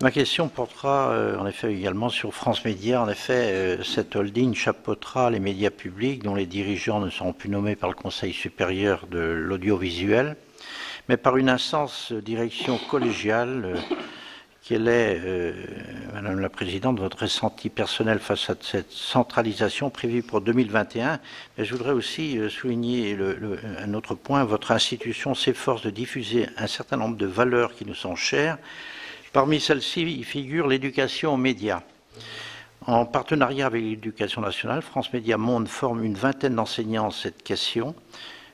Ma question portera en effet également sur France Média. En effet, cette holding chapeautera les médias publics dont les dirigeants ne seront plus nommés par le Conseil supérieur de l'audiovisuel, mais par une instance de direction collégiale. Quel est, Madame la Présidente, votre ressenti personnel face à cette centralisation prévue pour 2021? Mais je voudrais aussi souligner un autre point. Votre institution s'efforce de diffuser un certain nombre de valeurs qui nous sont chères. Parmi celles-ci, il figure l'éducation aux médias. En partenariat avec l'Éducation nationale, France Média Monde forme une vingtaine d'enseignants en cette question.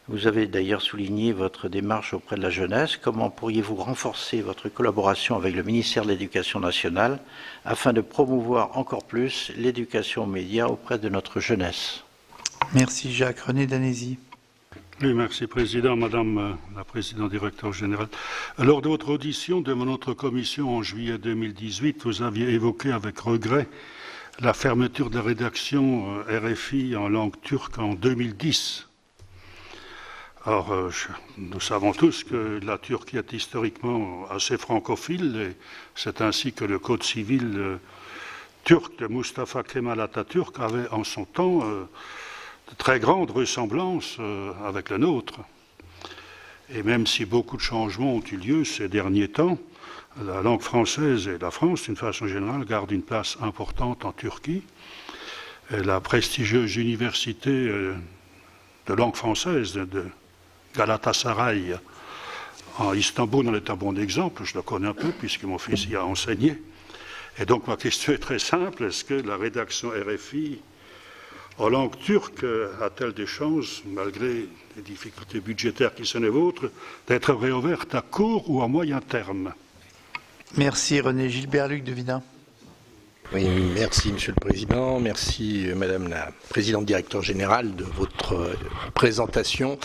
Vous avez d'ailleurs souligné votre démarche auprès de la jeunesse. Comment pourriez-vous renforcer votre collaboration avec le ministère de l'Éducation nationale afin de promouvoir encore plus l'éducation aux médias auprès de notre jeunesse? Merci Jacques. René Danesi. Oui, merci Président, Madame la Présidente Directeur Général. Lors de votre audition devant notre commission en juillet 2018, vous aviez évoqué avec regret la fermeture de la rédaction RFI en langue turque en 2010. Or, nous savons tous que la Turquie est historiquement assez francophile et c'est ainsi que le Code civil turc de Mustafa Kemal Atatürk avait en son temps de très grandes ressemblances avec le nôtre. Et même si beaucoup de changements ont eu lieu ces derniers temps, la langue française et la France, d'une façon générale, gardent une place importante en Turquie. Et la prestigieuse université de langue française de Galatasaray en Istanbul en est un bon exemple. Je le connais un peu puisque mon fils y a enseigné. Et donc ma question est très simple. Est-ce que la rédaction RFI en langue turque a-t-elle des chances, malgré les difficultés budgétaires qui sont les vôtres, d'être réouverte à court ou à moyen terme? Merci René. Gilbert-Luc Devina. Oui, merci Monsieur le Président, merci Madame la Présidente Directeur Générale de votre présentation.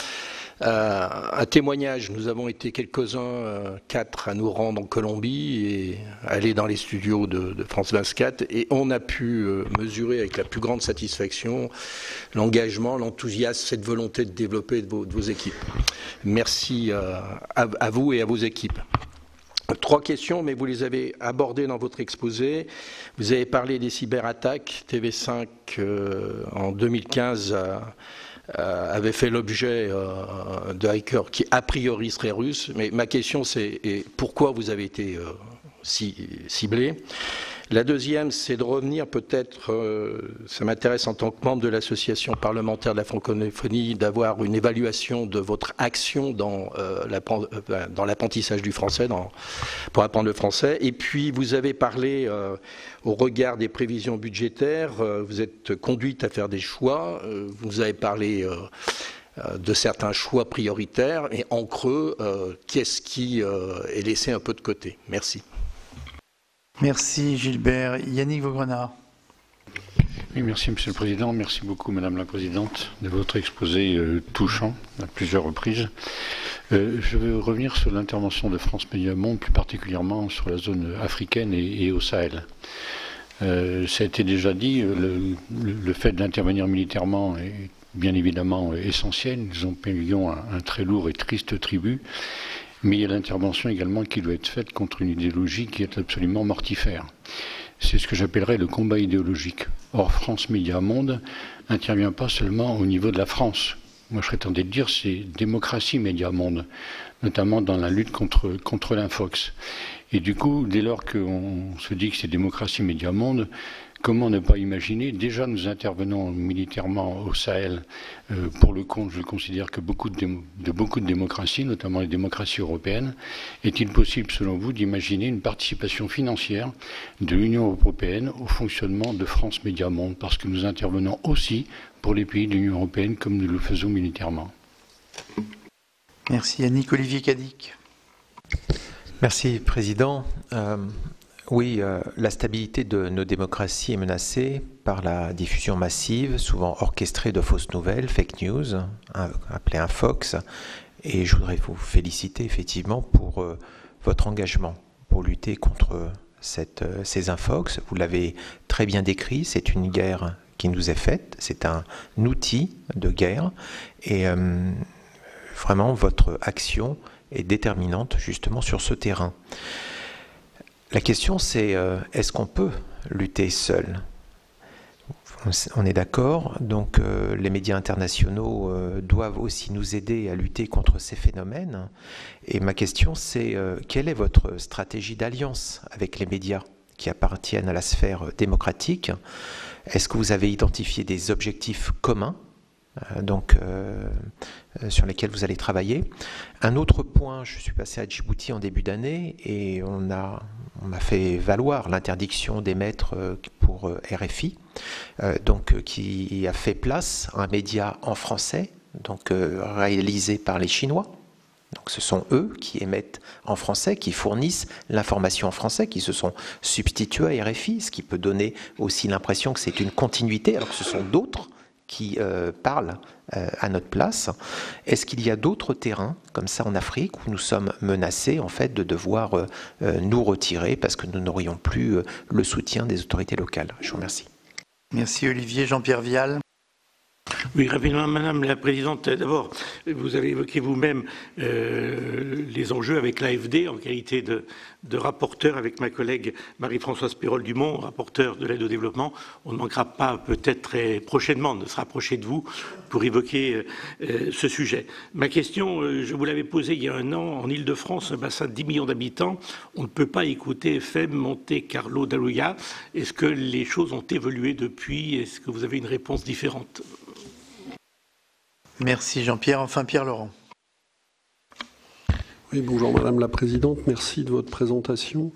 Un témoignage, nous avons été quelques-uns, 4, à nous rendre en Colombie et aller dans les studios de France 24 et on a pu mesurer avec la plus grande satisfaction l'engagement, l'enthousiasme, cette volonté de développer de vos équipes. Merci à vous et à vos équipes. 3 questions, mais vous les avez abordées dans votre exposé. Vous avez parlé des cyberattaques. TV5, en 2015, avait fait l'objet de hackers qui, a priori, seraient russes. Mais ma question, c'est pourquoi vous avez été ciblé? La deuxième, c'est de revenir peut-être, ça m'intéresse en tant que membre de l'association parlementaire de la francophonie, d'avoir une évaluation de votre action dans l'apprentissage du français, pour apprendre le français. Et puis, vous avez parlé, au regard des prévisions budgétaires, vous êtes conduite à faire des choix, vous avez parlé de certains choix prioritaires, et en creux, qu'est-ce qui est laissé un peu de côté? Merci. Merci Gilbert. Yannick Vaugrenard. Oui, merci Monsieur le Président. Merci beaucoup Madame la Présidente de votre exposé touchant à plusieurs reprises. Je veux revenir sur l'intervention de France Média Monde, plus particulièrement sur la zone africaine et au Sahel. Ça a été déjà dit, le fait d'intervenir militairement est bien évidemment essentiel. Nous payons un très lourd et triste tribut. Mais il y a l'intervention également qui doit être faite contre une idéologie qui est absolument mortifère. C'est ce que j'appellerais le combat idéologique. Or, France Média Monde n'intervient pas seulement au niveau de la France. Moi, je serais tenté de dire c'est démocratie Média Monde, notamment dans la lutte contre l'infox. Et du coup, dès lors qu'on se dit que c'est démocratie Média Monde, comment ne pas imaginer, déjà nous intervenons militairement au Sahel pour le compte, je le considère que beaucoup de démocraties, notamment les démocraties européennes. Est-il possible, selon vous, d'imaginer une participation financière de l'Union européenne au fonctionnement de France Média Monde? Parce que nous intervenons aussi pour les pays de l'Union européenne comme nous le faisons militairement. Merci Yannick. Olivier Cadic. Merci Président. Oui, la stabilité de nos démocraties est menacée par la diffusion massive, souvent orchestrée de fausses nouvelles, fake news, appelées infox. Et je voudrais vous féliciter effectivement pour votre engagement pour lutter contre ces infox. Vous l'avez très bien décrit, c'est une guerre qui nous est faite, c'est un outil de guerre. Et vraiment, votre action est déterminante justement sur ce terrain. La question, c'est est-ce qu'on peut lutter seul? On est d'accord, donc les médias internationaux doivent aussi nous aider à lutter contre ces phénomènes. Et ma question, c'est quelle est votre stratégie d'alliance avec les médias qui appartiennent à la sphère démocratique? Est-ce que vous avez identifié des objectifs communs sur lesquels vous allez travailler? Un autre point, je suis passé à Djibouti en début d'année et on a fait valoir l'interdiction d'émettre pour RFI, qui a fait place à un média en français, réalisé par les Chinois. Donc ce sont eux qui émettent en français, qui fournissent l'information en français, qui se sont substitués à RFI, ce qui peut donner aussi l'impression que c'est une continuité, alors que ce sont d'autres qui parlent à notre place. Est-ce qu'il y a d'autres terrains comme ça en Afrique où nous sommes menacés en fait de devoir nous retirer parce que nous n'aurions plus le soutien des autorités locales? Je vous remercie. Merci Olivier. Jean-Pierre Vial. Oui, rapidement, Madame la Présidente. D'abord, vous avez évoqué vous-même les enjeux avec l'AFD en qualité de rapporteur avec ma collègue Marie-Françoise Pérol-Dumont, rapporteur de l'aide au développement. On ne manquera pas peut-être très prochainement de se rapprocher de vous pour évoquer ce sujet. Ma question, je vous l'avais posée il y a un an, en Île-de-France, un bassin de 10 millions d'habitants, on ne peut pas écouter FM Monte Carlo d'Aluya. Est-ce que les choses ont évolué depuis? Est-ce que vous avez une réponse différente? Merci Jean-Pierre. Enfin Pierre Laurent. Oui, bonjour Madame la Présidente, merci de votre présentation.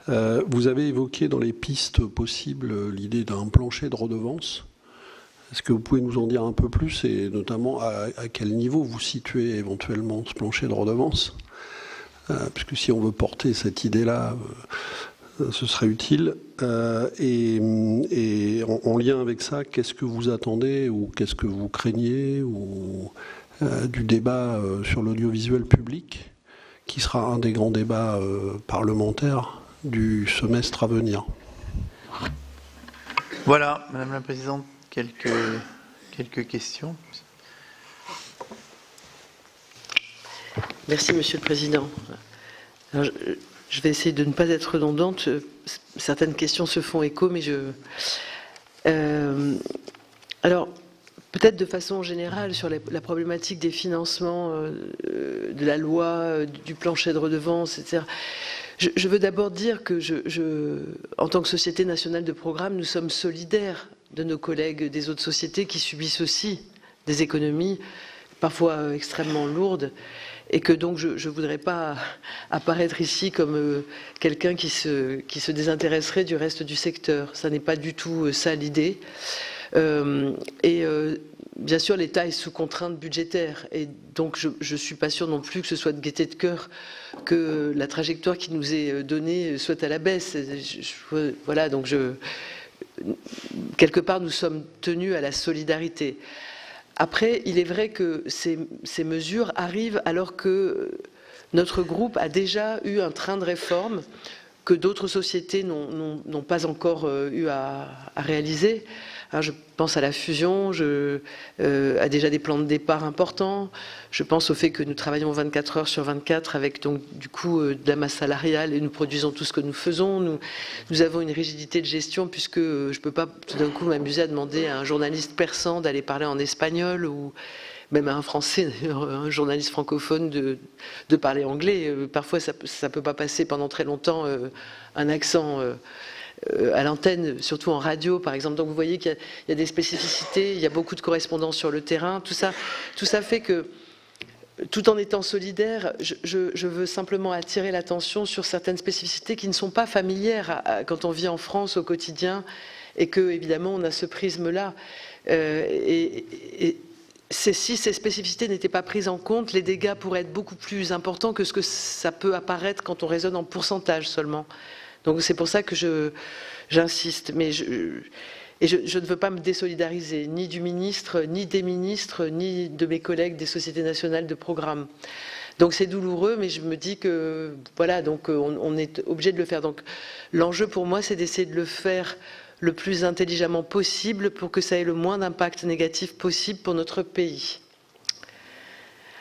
Vous avez évoqué dans les pistes possibles l'idée d'un plancher de redevance. Est-ce que vous pouvez nous en dire un peu plus et notamment à quel niveau vous situez éventuellement ce plancher de redevance? Puisque si on veut porter cette idée-là, ce serait utile. Et en lien avec ça, qu'est-ce que vous attendez ou qu'est-ce que vous craignez ou du débat sur l'audiovisuel public, qui sera un des grands débats parlementaires du semestre à venir. Voilà, Madame la Présidente, quelques questions. Merci, Monsieur le Président. Alors, je vais essayer de ne pas être redondante. Certaines questions se font écho, mais alors, peut-être de façon générale sur la problématique des financements de la loi, du plancher de redevance, etc. Je veux d'abord dire que en tant que Société nationale de programme, nous sommes solidaires de nos collègues des autres sociétés qui subissent aussi des économies parfois extrêmement lourdes, et que donc je ne voudrais pas apparaître ici comme quelqu'un qui se désintéresserait du reste du secteur. Ça n'est pas du tout ça l'idée. Bien sûr, l'État est sous contrainte budgétaire, et donc je ne suis pas sûre non plus que ce soit de gaieté de cœur que la trajectoire qui nous est donnée soit à la baisse. Voilà, donc quelque part, nous sommes tenus à la solidarité. Après, il est vrai que ces mesures arrivent alors que notre groupe a déjà eu un train de réforme que d'autres sociétés n'ont pas encore eu à réaliser. Je pense à la fusion, à déjà des plans de départ importants. Je pense au fait que nous travaillons 24 heures sur 24 avec donc du coup de la masse salariale et nous produisons tout ce que nous faisons. Nous avons une rigidité de gestion puisque je ne peux pas tout d'un coup m'amuser à demander à un journaliste persan d'aller parler en espagnol ou même à un Français, un journaliste francophone de parler anglais. Parfois ça ne peut pas passer pendant très longtemps un accent à l'antenne, surtout en radio par exemple. Donc vous voyez qu'il y a des spécificités, il y a beaucoup de correspondance sur le terrain. Tout ça fait que, tout en étant solidaire, je veux simplement attirer l'attention sur certaines spécificités qui ne sont pas familières quand on vit en France au quotidien, et que évidemment on a ce prisme-là. Si ces spécificités n'étaient pas prises en compte, les dégâts pourraient être beaucoup plus importants que ce que ça peut apparaître quand on raisonne en pourcentage seulement. Donc c'est pour ça que j'insiste. Mais je ne veux pas me désolidariser, ni du ministre, ni des ministres, ni de mes collègues des sociétés nationales de programme. Donc c'est douloureux, mais je me dis que voilà, donc on est obligé de le faire. Donc l'enjeu pour moi, c'est d'essayer de le faire le plus intelligemment possible pour que ça ait le moins d'impact négatif possible pour notre pays.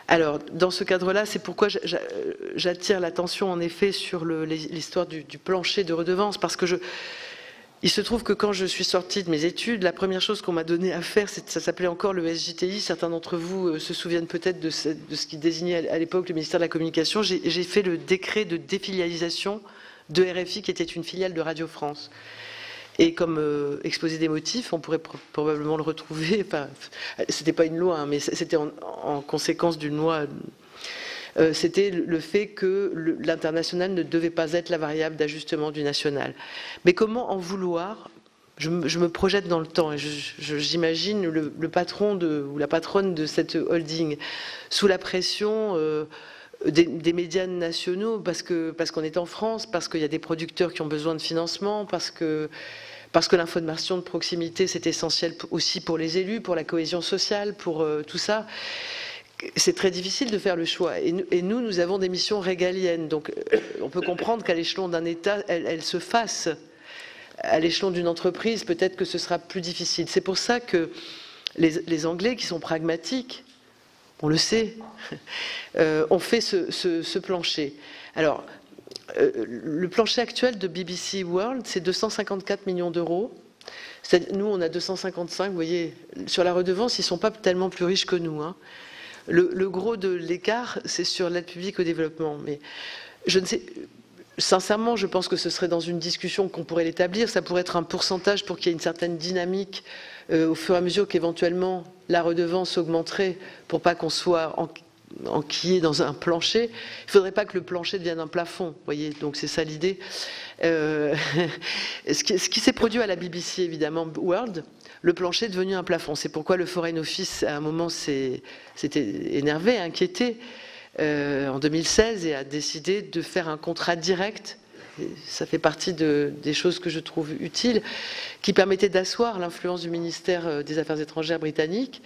Alors, dans ce cadre-là, c'est pourquoi j'attire l'attention en effet sur l'histoire du plancher de redevance, parce que il se trouve que quand je suis sortie de mes études, la première chose qu'on m'a donné à faire, ça s'appelait encore le SJTI. Certains d'entre vous se souviennent peut-être de ce qui désignait à l'époque le ministère de la Communication. J'ai fait le décret de défilialisation de RFI, qui était une filiale de Radio France. Et comme exposé des motifs, on pourrait probablement le retrouver. Enfin, c'était pas une loi, hein, mais c'était en conséquence d'une loi. C'était le fait que l'international ne devait pas être la variable d'ajustement du national. Mais comment en vouloir? Je me projette dans le temps et j'imagine le patron ou la patronne de cette holding sous la pression des médias nationaux, parce qu'on est en France, parce qu'il y a des producteurs qui ont besoin de financement, parce que l'information de proximité, c'est essentiel aussi pour les élus, pour la cohésion sociale, pour tout ça. C'est très difficile de faire le choix. Et nous avons des missions régaliennes. Donc on peut comprendre qu'à l'échelon d'un État, elles se fassent. À l'échelon d'une entreprise, peut-être que ce sera plus difficile. C'est pour ça que les Anglais, qui sont pragmatiques, on le sait, ont fait ce plancher. Alors, le plancher actuel de BBC World, c'est 254 millions d'euros. Nous, on a 255, vous voyez. Sur la redevance, ils ne sont pas tellement plus riches que nous. Hein. Le gros de l'écart, c'est sur l'aide publique au développement. Mais je ne sais... Sincèrement, je pense que ce serait dans une discussion qu'on pourrait l'établir. Ça pourrait être un pourcentage pour qu'il y ait une certaine dynamique au fur et à mesure qu'éventuellement la redevance augmenterait, pour pas qu'on soit enquillé dans un plancher. Il ne faudrait pas que le plancher devienne un plafond, vous voyez. Donc c'est ça l'idée. Ce qui s'est produit à la BBC, évidemment, World, le plancher est devenu un plafond. C'est pourquoi le Foreign Office, à un moment, s'était énervé, inquiété, en 2016, et a décidé de faire un contrat direct. Et ça fait partie des choses que je trouve utiles, qui permettait d'asseoir l'influence du ministère des Affaires étrangères britannique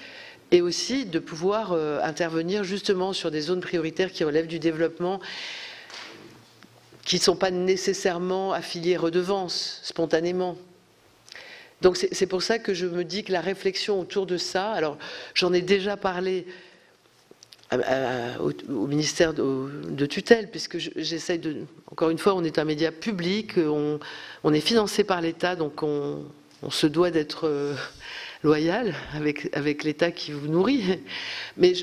et aussi de pouvoir intervenir justement sur des zones prioritaires qui relèvent du développement, qui ne sont pas nécessairement affiliées redevances spontanément. Donc c'est pour ça que je me dis que la réflexion autour de ça, alors j'en ai déjà parlé au ministère de tutelle, puisque j'essaye de... Encore une fois, on est un média public, on est financé par l'État, donc on se doit d'être loyal avec l'État qui vous nourrit. Mais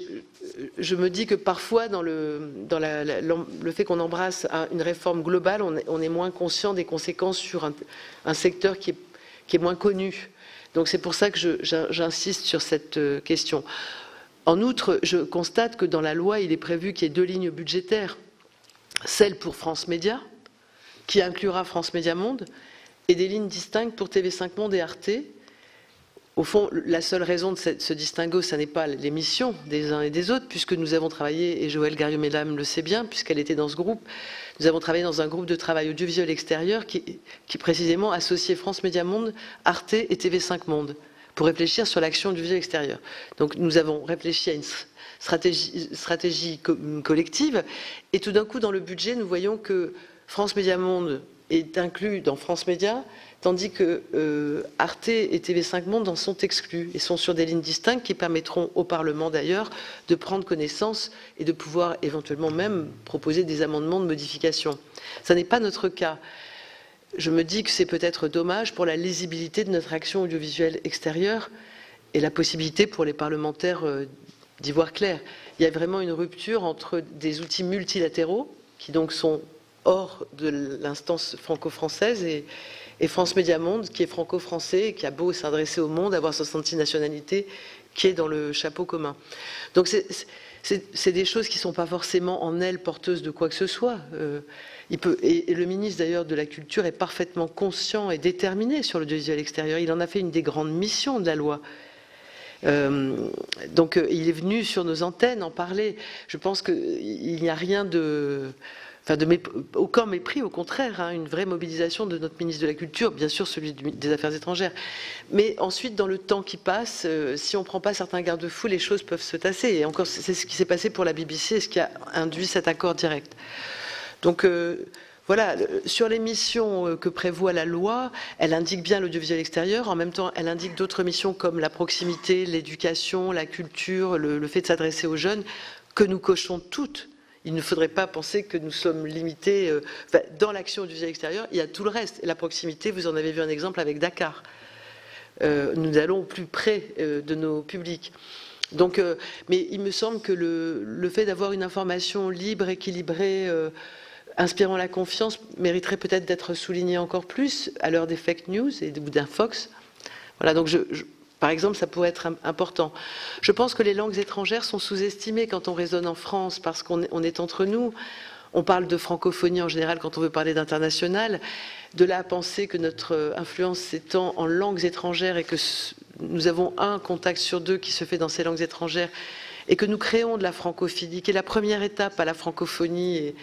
je me dis que parfois, dans le fait qu'on embrasse une réforme globale, on est moins conscient des conséquences sur un secteur qui est moins connu. Donc c'est pour ça que j'insiste sur cette question. En outre, je constate que dans la loi, il est prévu qu'il y ait 2 lignes budgétaires. Celle pour France Média, qui inclura France Média Monde, et des lignes distinctes pour TV5 Monde et Arte. Au fond, la seule raison de ce distinguo, ce n'est pas les missions des uns et des autres, puisque nous avons travaillé, et Joëlle Garriot-Mesdames le sait bien, puisqu'elle était dans ce groupe, nous avons travaillé dans un groupe de travail audiovisuel extérieur qui précisément associait France Média Monde, Arte et TV5 Monde, pour réfléchir sur l'action audiovisuelle extérieure. Donc nous avons réfléchi à une stratégie collective, et tout d'un coup, dans le budget, nous voyons que France Média Monde est inclus dans France Média, tandis que Arte et TV5 Monde en sont exclus et sont sur des lignes distinctes qui permettront au Parlement d'ailleurs de prendre connaissance et de pouvoir éventuellement même proposer des amendements de modification. Ça n'est pas notre cas. Je me dis que c'est peut-être dommage pour la lisibilité de notre action audiovisuelle extérieure et la possibilité pour les parlementaires d'y voir clair. Il y a vraiment une rupture entre des outils multilatéraux qui donc sont hors de l'instance franco-française et France Média Monde qui est franco-français et qui a beau s'adresser au monde, avoir 66 nationalités, qui est dans le chapeau commun. Donc c'est des choses qui ne sont pas forcément en elles porteuses de quoi que ce soit. Et le ministre d'ailleurs de la Culture est parfaitement conscient et déterminé sur l'audiovisuel extérieur. Il en a fait une des grandes missions de la loi. Donc il est venu sur nos antennes en parler. Je pense qu'il n'y a rien aucun mépris, au contraire, une vraie mobilisation de notre ministre de la Culture, bien sûr celui des Affaires étrangères. Mais ensuite, dans le temps qui passe, si on ne prend pas certains garde-fous, les choses peuvent se tasser. Et encore, c'est ce qui s'est passé pour la BBC, ce qui a induit cet accord direct. Donc voilà, sur les missions que prévoit la loi, elle indique bien l'audiovisuel extérieur, en même temps elle indique d'autres missions comme la proximité, l'éducation, la culture, le fait de s'adresser aux jeunes, que nous cochons toutes. Il ne faudrait pas penser que nous sommes limités. Dans l'action audiovisuelle extérieure, il y a tout le reste. Et la proximité, vous en avez vu un exemple avec Dakar. Nous allons au plus près de nos publics. Donc, mais il me semble que le fait d'avoir une information libre, équilibrée, inspirant la confiance, mériterait peut-être d'être souligné encore plus à l'heure des fake news ou d'un Fox. Voilà, donc par exemple, ça pourrait être important. Je pense que les langues étrangères sont sous-estimées quand on raisonne en France, parce qu'on est entre nous. On parle de francophonie en général quand on veut parler d'international. De là à penser que notre influence s'étend en langues étrangères et que nous avons un contact sur 2 qui se fait dans ces langues étrangères et que nous créons de la francophilie, qui est la première étape à la francophonie.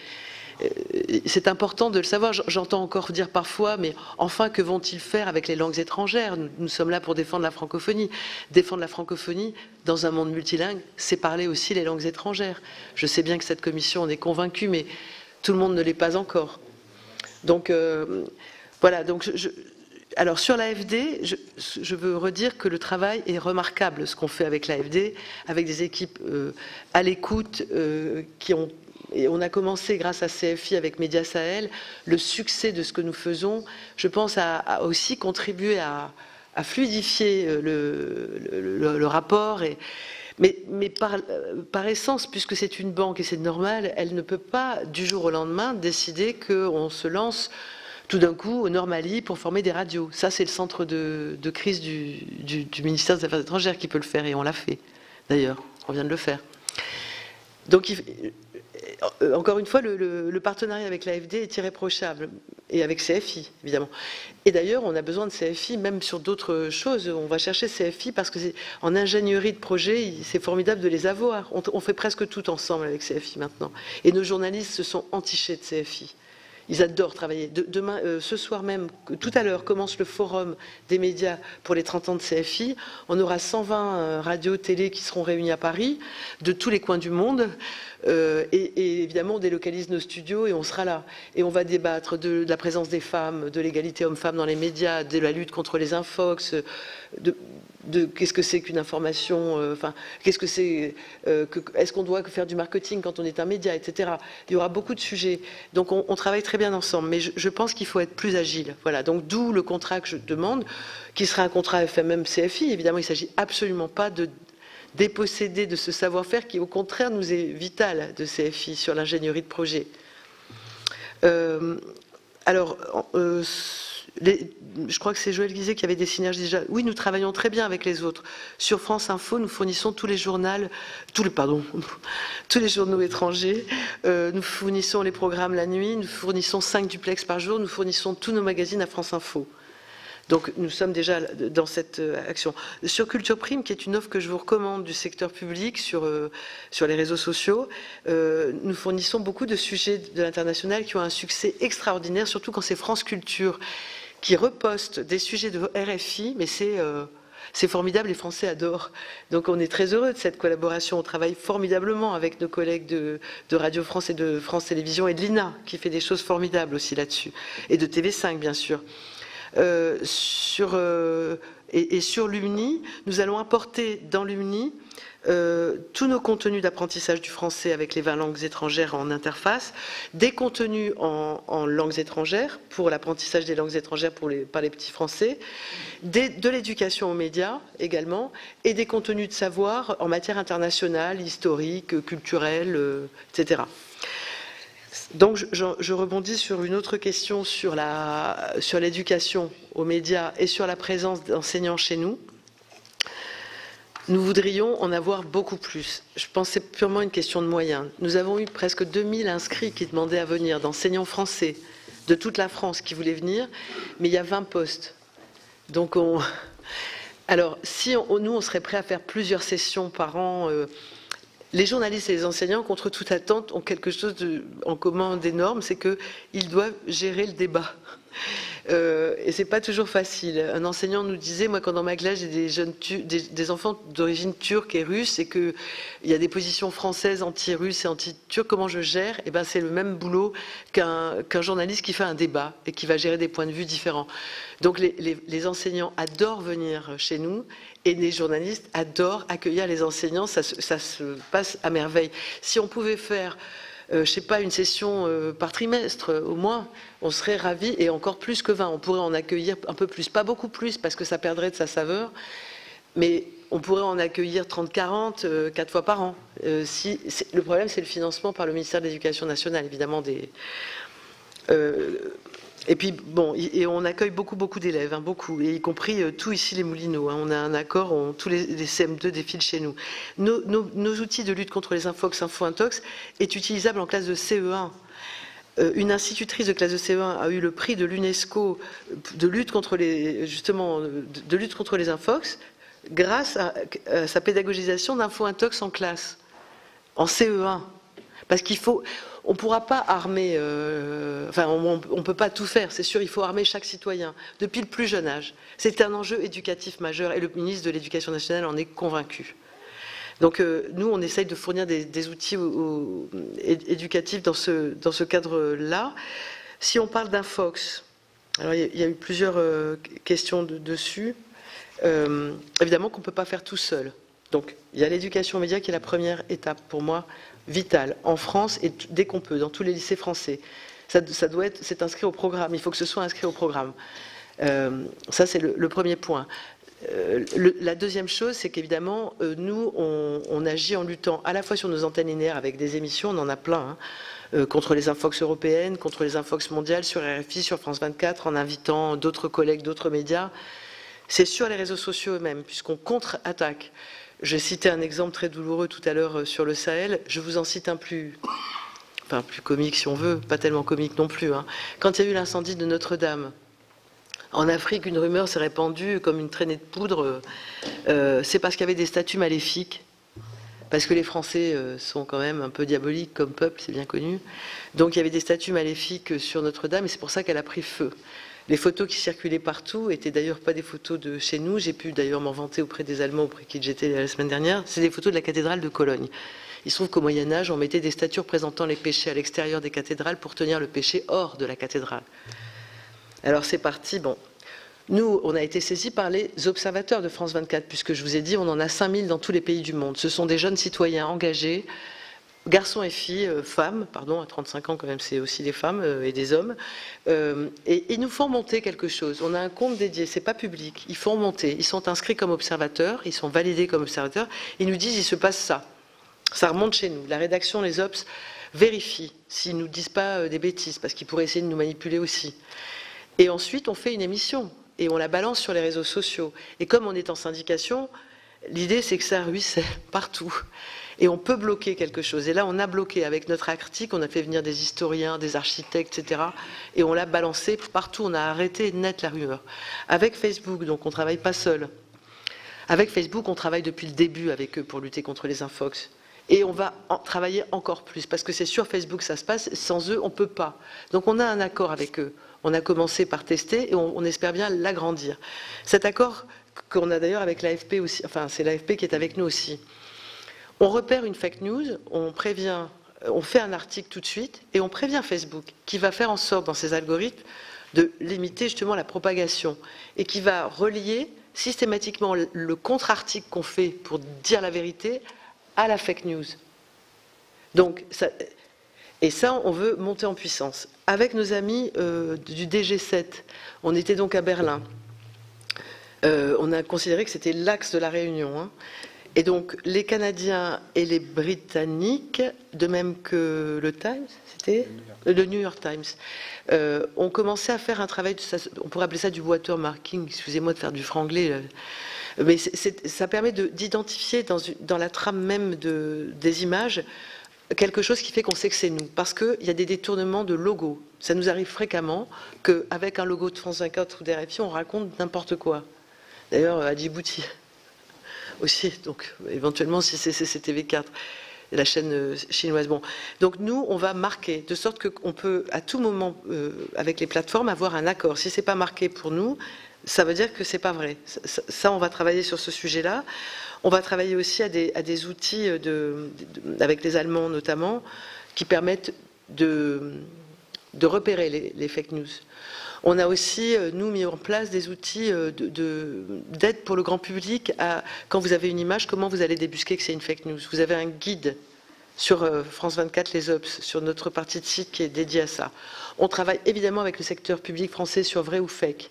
C'est important de le savoir. J'entends encore dire parfois, mais enfin, que vont-ils faire avec les langues étrangères? Nous sommes là pour défendre la francophonie. Défendre la francophonie dans un monde multilingue, c'est parler aussi les langues étrangères. Je sais bien que cette commission en est convaincue, mais tout le monde ne l'est pas encore. Donc, voilà. Donc, alors, sur l'AFD, je veux redire que le travail est remarquable, ce qu'on fait avec l'AFD, avec des équipes à l'écoute qui ont... Et on a commencé grâce à CFI avec Média Sahel, le succès de ce que nous faisons, je pense, a aussi contribué à fluidifier le rapport. Mais par essence, puisque c'est une banque et c'est normal, elle ne peut pas du jour au lendemain décider qu'on se lance tout d'un coup au Nord-Mali pour former des radios. Ça, c'est le centre de crise du ministère des Affaires étrangères qui peut le faire, et on l'a fait d'ailleurs, on vient de le faire. Donc, encore une fois, le partenariat avec l'AFD est irréprochable, et avec CFI, évidemment. Et d'ailleurs, on a besoin de CFI, même sur d'autres choses. On va chercher CFI parce que en ingénierie de projet, c'est formidable de les avoir. On fait presque tout ensemble avec CFI maintenant. Et nos journalistes se sont entichés de CFI. Ils adorent travailler. Demain, ce soir même, tout à l'heure, commence le forum des médias pour les 30 ans de CFI. On aura 120 radios, télé qui seront réunies à Paris, de tous les coins du monde. Et évidemment, on délocalise nos studios et on sera là. Et on va débattre de la présence des femmes, de l'égalité homme-femme dans les médias, de la lutte contre les infox, de qu'est-ce que c'est qu'une information, qu'est-ce que c'est, est-ce qu'on doit faire du marketing quand on est un média, etc. Il y aura beaucoup de sujets. Donc on travaille très bien ensemble, mais je pense qu'il faut être plus agile. Voilà, donc d'où le contrat que je demande, qui sera un contrat FMM-CFI. Évidemment, il ne s'agit absolument pas de déposséder de ce savoir-faire qui, au contraire, nous est vital de CFI sur l'ingénierie de projet. Je crois que c'est Joël Guizet qui avait des synergies déjà. Oui, nous travaillons très bien avec les autres. Sur France Info, nous fournissons tous les journaux étrangers. Nous fournissons les programmes la nuit. Nous fournissons 5 duplex par jour. Nous fournissons tous nos magazines à France Info. Donc nous sommes déjà dans cette action. Sur Culture Prime, qui est une offre que je vous recommande du secteur public sur les réseaux sociaux, nous fournissons beaucoup de sujets de l'international qui ont un succès extraordinaire, surtout quand c'est France Culture qui reposte des sujets de RFI, mais c'est formidable, les Français adorent. Donc on est très heureux de cette collaboration. On travaille formidablement avec nos collègues de Radio France et de France Télévisions et de l'INA, qui fait des choses formidables aussi là-dessus. Et de TV5, bien sûr. Sur l'UMNI, nous allons apporter dans l'UMNI tous nos contenus d'apprentissage du français avec les 20 langues étrangères en interface, des contenus en langues étrangères pour l'apprentissage des langues étrangères par les petits français, de l'éducation aux médias également, et des contenus de savoir en matière internationale, historique, culturelle, etc. Donc je rebondis sur une autre question sur l'éducation aux médias et sur la présence d'enseignants chez nous. Nous voudrions en avoir beaucoup plus. Je pense que c'est purement une question de moyens. Nous avons eu presque 2000 inscrits qui demandaient à venir, d'enseignants français de toute la France qui voulaient venir, mais il y a 20 postes. Donc alors si nous on serait prêt à faire plusieurs sessions par an. Les journalistes et les enseignants, contre toute attente, ont quelque chose en commun d'énorme, c'est qu'ils doivent gérer le débat. Et c'est pas toujours facile. Un enseignant nous disait, moi, quand dans ma classe j'ai des enfants d'origine turque et russe, et qu'il y a des positions françaises anti-russes et anti-turques, comment je gère? Eh ben, c'est le même boulot qu'un journaliste qui fait un débat et qui va gérer des points de vue différents. Donc les enseignants adorent venir chez nous. Et les journalistes adorent accueillir les enseignants, ça se passe à merveille. Si on pouvait faire, je sais pas, une session par trimestre au moins, on serait ravis, et encore plus que 20. On pourrait en accueillir un peu plus, pas beaucoup plus parce que ça perdrait de sa saveur, mais on pourrait en accueillir 30-40, 4 fois par an. Le problème, c'est le financement par le ministère de l'Éducation nationale, évidemment. Et puis, bon, et on accueille beaucoup d'élèves, hein, beaucoup, et y compris tout ici les Moulineaux. Hein, on a un accord, tous les CM2 défilent chez nous. Nos outils de lutte contre les infox, info-intox, est utilisable en classe de CE1. Une institutrice de classe de CE1 a eu le prix de l'UNESCO de lutte contre les infox grâce à sa pédagogisation d'info-intox en classe, en CE1. Parce on ne pourra pas armer, on ne peut pas tout faire, c'est sûr, il faut armer chaque citoyen, depuis le plus jeune âge. C'est un enjeu éducatif majeur, et le ministre de l'Éducation nationale en est convaincu. Donc nous, on essaye de fournir des outils éducatifs dans ce cadre-là. Si on parle d'infox, alors il y a eu plusieurs questions dessus. Évidemment qu'on ne peut pas faire tout seul. Donc il y a l'éducation aux médias qui est la première étape pour moi, vitale, en France et dès qu'on peut, dans tous les lycées français. C'est inscrit au programme, il faut que ce soit inscrit au programme. Ça, c'est le premier point. La deuxième chose, c'est qu'évidemment, nous, on agit en luttant à la fois sur nos antennes linéaires avec des émissions, on en a plein, hein, contre les infox européennes, contre les infox mondiales, sur RFI, sur France 24, en invitant d'autres collègues, d'autres médias. C'est sur les réseaux sociaux eux-mêmes, puisqu'on contre-attaque. Je citais un exemple très douloureux tout à l'heure sur le Sahel, je vous en cite un plus comique si on veut, pas tellement comique non plus. Hein. Quand il y a eu l'incendie de Notre-Dame, en Afrique, une rumeur s'est répandue comme une traînée de poudre, c'est parce qu'il y avait des statues maléfiques parce que les Français sont quand même un peu diaboliques comme peuple, c'est bien connu. Donc il y avait des statues maléfiques sur Notre-Dame, et c'est pour ça qu'elle a pris feu. Les photos qui circulaient partout étaient d'ailleurs pas des photos de chez nous. J'ai pu d'ailleurs m'en vanter auprès des Allemands auprès qui j'étais la semaine dernière. C'est des photos de la cathédrale de Cologne. Il se trouve qu'au Moyen-Âge, on mettait des statues représentant les péchés à l'extérieur des cathédrales pour tenir le péché hors de la cathédrale. Alors c'est parti, bon. Nous, on a été saisis par les observateurs de France 24, puisque je vous ai dit, on en a 5000 dans tous les pays du monde. Ce sont des jeunes citoyens engagés, garçons et filles, femmes, pardon, à 35 ans quand même, c'est aussi des femmes et des hommes, et ils nous font monter quelque chose. On a un compte dédié, c'est pas public, ils font monter, ils sont inscrits comme observateurs, ils sont validés comme observateurs, ils nous disent il se passe ça. Ça remonte chez nous. La rédaction, les Obs, vérifie s'ils ne nous disent pas des bêtises, parce qu'ils pourraient essayer de nous manipuler aussi. Et ensuite, on fait une émission, et on la balance sur les réseaux sociaux. Et comme on est en syndication, l'idée c'est que ça ruisselle partout. Et on peut bloquer quelque chose. Et là, on a bloqué avec notre article, on a fait venir des historiens, des architectes, etc. Et on l'a balancé partout, on a arrêté net la rumeur. Avec Facebook, donc on ne travaille pas seul. Avec Facebook, on travaille depuis le début avec eux pour lutter contre les infox. Et on va travailler encore plus, parce que c'est sur Facebook que ça se passe, sans eux, on ne peut pas. Donc on a un accord avec eux. On a commencé par tester et on espère bien l'agrandir. Cet accord qu'on a d'ailleurs avec l'AFP aussi, enfin c'est l'AFP qui est avec nous aussi. On repère une fake news, on prévient, on fait un article tout de suite et on prévient Facebook qui va faire en sorte dans ses algorithmes de limiter justement la propagation et qui va relier systématiquement le contre-article qu'on fait pour dire la vérité à la fake news. Donc, ça, on veut monter en puissance. Avec nos amis du DG7, on était donc à Berlin. On a considéré que c'était l'axe de la réunion. Hein. Et donc, les Canadiens et les Britanniques, de même que le Times, c'était le New York Times, ont commencé à faire un travail, on pourrait appeler ça du watermarking, excusez-moi de faire du franglais, mais ça permet d'identifier dans la trame même des images quelque chose qui fait qu'on sait que c'est nous, parce qu'il y a des détournements de logos. Ça nous arrive fréquemment qu'avec un logo de France 24 ou d'RFI, on raconte n'importe quoi. D'ailleurs, à Djibouti aussi, donc éventuellement si c'est TV4, la chaîne chinoise. Bon. Donc nous, on va marquer, de sorte qu'on peut à tout moment, avec les plateformes, avoir un accord. Si c'est pas marqué pour nous, ça veut dire que c'est pas vrai. Ça, on va travailler sur ce sujet-là. On va travailler aussi à des outils, avec les Allemands notamment, qui permettent de repérer les fake news. On a aussi, nous, mis en place des outils d'aide pour le grand public quand vous avez une image, comment vous allez débusquer que c'est une fake news. Vous avez un guide sur France 24, les Obs, sur notre partie de site qui est dédiée à ça. On travaille évidemment avec le secteur public français sur vrai ou fake.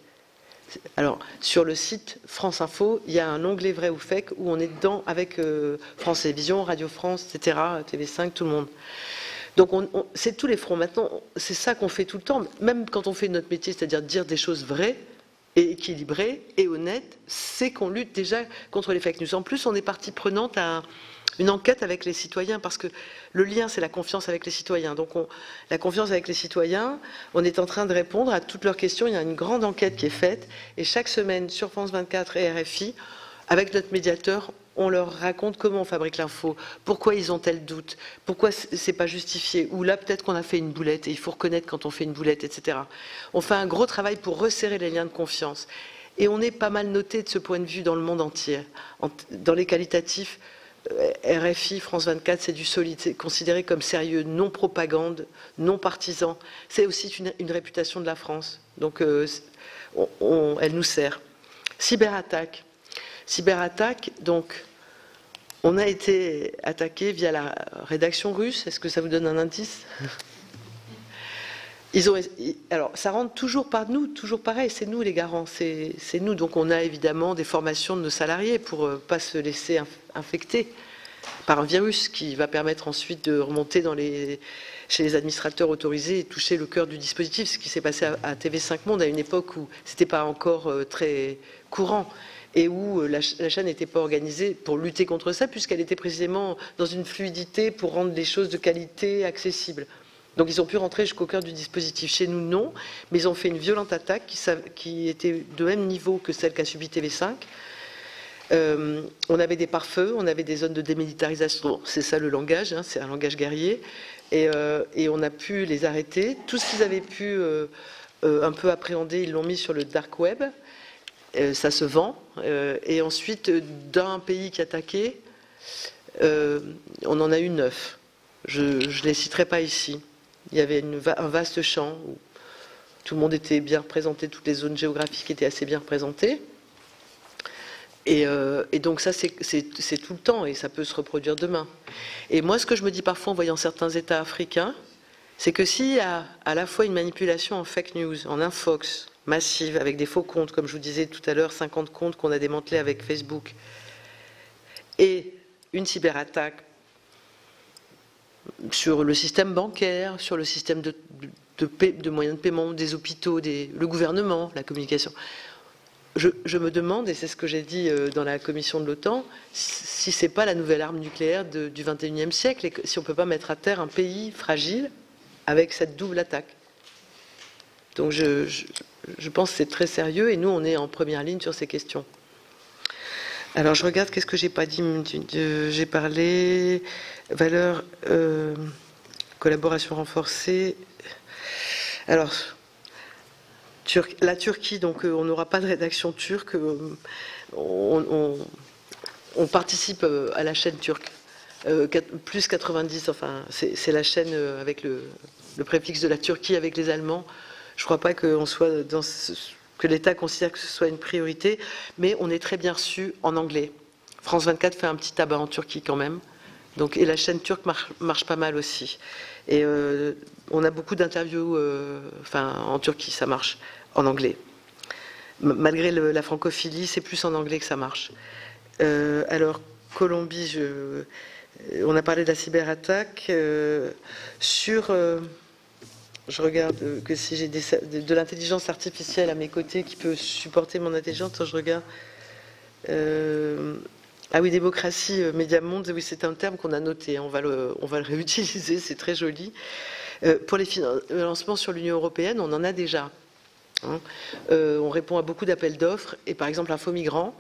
Alors, sur le site France Info, il y a un onglet vrai ou fake où on est dedans avec France Télévisions, Radio France, etc., TV5, tout le monde. Donc, c'est tous les fronts. Maintenant, c'est ça qu'on fait tout le temps. Même quand on fait notre métier, c'est-à-dire dire des choses vraies et équilibrées et honnêtes, c'est qu'on lutte déjà contre les fake news. En plus, on est partie prenante à une enquête avec les citoyens, parce que le lien, c'est la confiance avec les citoyens. Donc, la confiance avec les citoyens, on est en train de répondre à toutes leurs questions. Il y a une grande enquête qui est faite. Et chaque semaine, sur France 24 et RFI, avec notre médiateur, on leur raconte comment on fabrique l'info, pourquoi ils ont tel doute, pourquoi c'est pas justifié, ou là peut-être qu'on a fait une boulette et il faut reconnaître quand on fait une boulette, etc. On fait un gros travail pour resserrer les liens de confiance. Et on est pas mal noté de ce point de vue dans le monde entier. Dans les qualitatifs, RFI, France 24, c'est du solide, c'est considéré comme sérieux, non propagande, non partisan. C'est aussi une réputation de la France. Donc elle nous sert. Cyberattaque. Cyberattaque, donc on a été attaqué via la rédaction russe. Est-ce que ça vous donne un indice ? Alors, ça rentre toujours par nous, toujours pareil, c'est nous les garants, c'est nous. Donc on a évidemment des formations de nos salariés pour ne pas se laisser infecter par un virus qui va permettre ensuite de remonter chez les administrateurs autorisés et toucher le cœur du dispositif. Ce qui s'est passé à TV5 Monde à une époque où ce n'était pas encore très courant et où la chaîne n'était pas organisée pour lutter contre ça, puisqu'elle était précisément dans une fluidité pour rendre les choses de qualité accessibles. Donc ils ont pu rentrer jusqu'au cœur du dispositif. Chez nous, non, mais ils ont fait une violente attaque qui était de même niveau que celle qu'a subie TV5. On avait des pare-feux, on avait des zones de démilitarisation, c'est ça le langage, hein, c'est un langage guerrier, et on a pu les arrêter. Tout ce qu'ils avaient pu un peu appréhender, ils l'ont mis sur le dark web, ça se vend, et ensuite d'un pays qui attaquait, on en a eu 9. Je ne les citerai pas ici. Il y avait un vaste champ où tout le monde était bien représenté, toutes les zones géographiques étaient assez bien représentées. Et donc ça, c'est tout le temps, et ça peut se reproduire demain. Et moi, ce que je me dis parfois en voyant certains États africains, c'est que s'il y a à la fois une manipulation en fake news, en infox, massive, avec des faux comptes, comme je vous disais tout à l'heure, 50 comptes qu'on a démantelés avec Facebook, et une cyberattaque sur le système bancaire, sur le système de moyens de paiement des hôpitaux, le gouvernement, la communication. Je me demande, et c'est ce que j'ai dit dans la commission de l'OTAN, si ce n'est pas la nouvelle arme nucléaire du XXIe siècle, et si on ne peut pas mettre à terre un pays fragile avec cette double attaque. Donc je pense que c'est très sérieux, et nous, on est en première ligne sur ces questions. Alors je regarde, qu'est-ce que j'ai pas dit? J'ai parlé valeur, collaboration renforcée. Alors, la Turquie, donc on n'aura pas de rédaction turque. On participe à la chaîne turque. Plus 90, enfin, c'est la chaîne avec le préfixe de la Turquie avec les Allemands. Je ne crois pas qu'on soit dans que l'État considère que ce soit une priorité, mais on est très bien reçu en anglais. France 24 fait un petit tabac en Turquie quand même. Donc, et la chaîne turque marche pas mal aussi. Et on a beaucoup d'interviews, en Turquie, ça marche en anglais. Malgré la francophilie, c'est plus en anglais que ça marche. Alors, Colombie, on a parlé de la cyberattaque. Je regarde que si j'ai de l'intelligence artificielle à mes côtés qui peut supporter mon intelligence, je regarde. Ah oui, démocratie, médiamonde, oui, c'est un terme qu'on a noté, on va le réutiliser, c'est très joli. Pour les financements sur l'Union européenne, on en a déjà. Hein. On répond à beaucoup d'appels d'offres, et par exemple Info Migrants,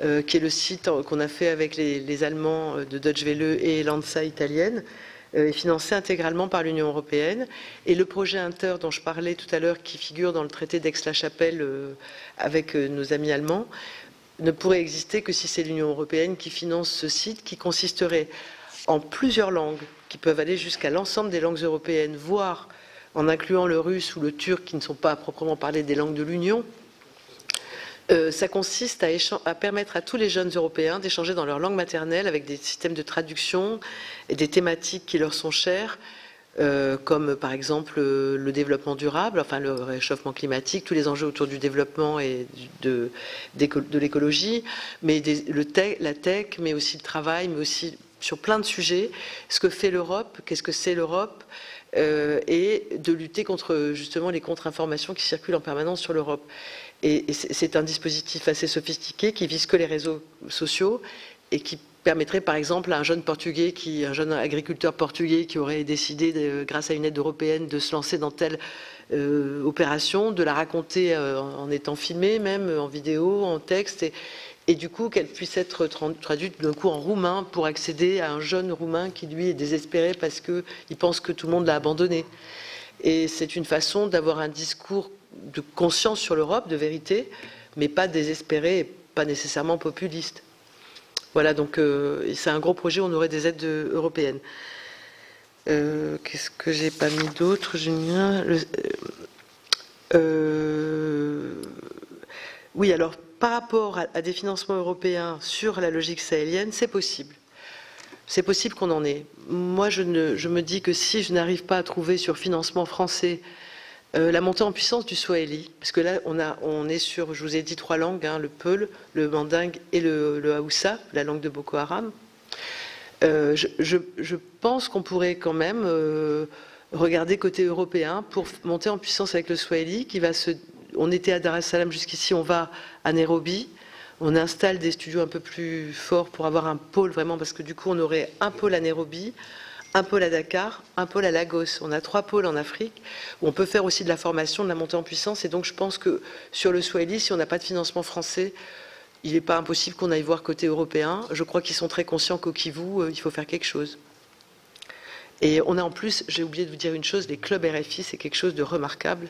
qui est le site qu'on a fait avec les Allemands de Deutsche Welle et l'ANSA italienne, est financé intégralement par l'Union européenne. Et le projet Inter dont je parlais tout à l'heure, qui figure dans le traité d'Aix-la-Chapelle avec nos amis allemands, ne pourrait exister que si c'est l'Union européenne qui finance ce site, qui consisterait en plusieurs langues, qui peuvent aller jusqu'à l'ensemble des langues européennes, voire en incluant le russe ou le turc, qui ne sont pas à proprement parler des langues de l'Union. Ça consiste à permettre à tous les jeunes Européens d'échanger dans leur langue maternelle avec des systèmes de traduction et des thématiques qui leur sont chères, comme par exemple le développement durable, enfin le réchauffement climatique, tous les enjeux autour du développement et de l'écologie, mais la tech, mais aussi le travail, mais aussi sur plein de sujets. Ce que fait l'Europe, qu'est-ce que c'est l'Europe, et de lutter contre justement les contre-informations qui circulent en permanence sur l'Europe. Et c'est un dispositif assez sophistiqué qui vise que les réseaux sociaux et qui permettrait par exemple à un jeune agriculteur portugais qui aurait décidé, grâce à une aide européenne, de se lancer dans telle opération, de la raconter en étant filmée, même en vidéo, en texte, et du coup qu'elle puisse être traduite d'un coup en roumain pour accéder à un jeune roumain qui lui est désespéré parce qu'il pense que tout le monde l'a abandonné. Et c'est une façon d'avoir un discours de conscience sur l'Europe, de vérité, mais pas désespéré et pas nécessairement populiste. Voilà, donc c'est un gros projet, on aurait des aides européennes. Qu'est-ce que j'ai pas mis d'autre, Julien? Oui, alors, par rapport à des financements européens sur la logique sahélienne, c'est possible. C'est possible qu'on en ait. Moi, je me dis que si je n'arrive pas à trouver sur financement français la montée en puissance du Swahili, parce que là, on est sur, je vous ai dit, 3 langues, hein, le Peul, le Mandingue et le Haoussa, la langue de Boko Haram. Je pense qu'on pourrait quand même regarder côté européen pour monter en puissance avec le Swahili, on était à Dar es Salaam jusqu'ici, on va à Nairobi, on installe des studios un peu plus forts pour avoir un pôle vraiment, parce que du coup, on aurait un pôle à Nairobi, un pôle à Dakar, un pôle à Lagos. On a 3 pôles en Afrique où on peut faire aussi de la formation, de la montée en puissance. Et donc je pense que sur le Swahili, si on n'a pas de financement français, il n'est pas impossible qu'on aille voir côté européen. Je crois qu'ils sont très conscients qu'au Kivu, il faut faire quelque chose. Et on a en plus, j'ai oublié de vous dire une chose, les clubs RFI, c'est quelque chose de remarquable.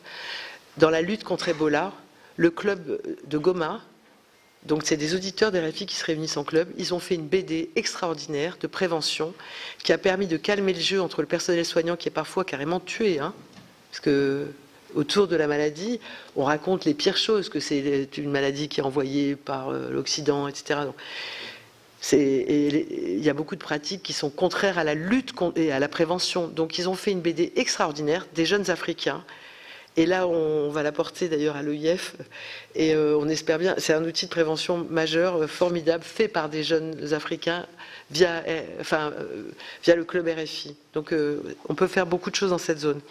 Dans la lutte contre Ebola, le club de Goma, donc c'est des auditeurs d'RFI qui se réunissent en club, ils ont fait une BD extraordinaire de prévention qui a permis de calmer le jeu entre le personnel soignant qui est parfois carrément tué, hein, parce que autour de la maladie, on raconte les pires choses, que c'est une maladie qui est envoyée par l'Occident, etc. Donc, il y a beaucoup de pratiques qui sont contraires à la lutte et à la prévention. Donc ils ont fait une BD extraordinaire, des jeunes Africains. Et là, on va la porter d'ailleurs à l'OIF. Et on espère bien, c'est un outil de prévention majeur, formidable, fait par des jeunes Africains via le club RFI. Donc on peut faire beaucoup de choses dans cette zone.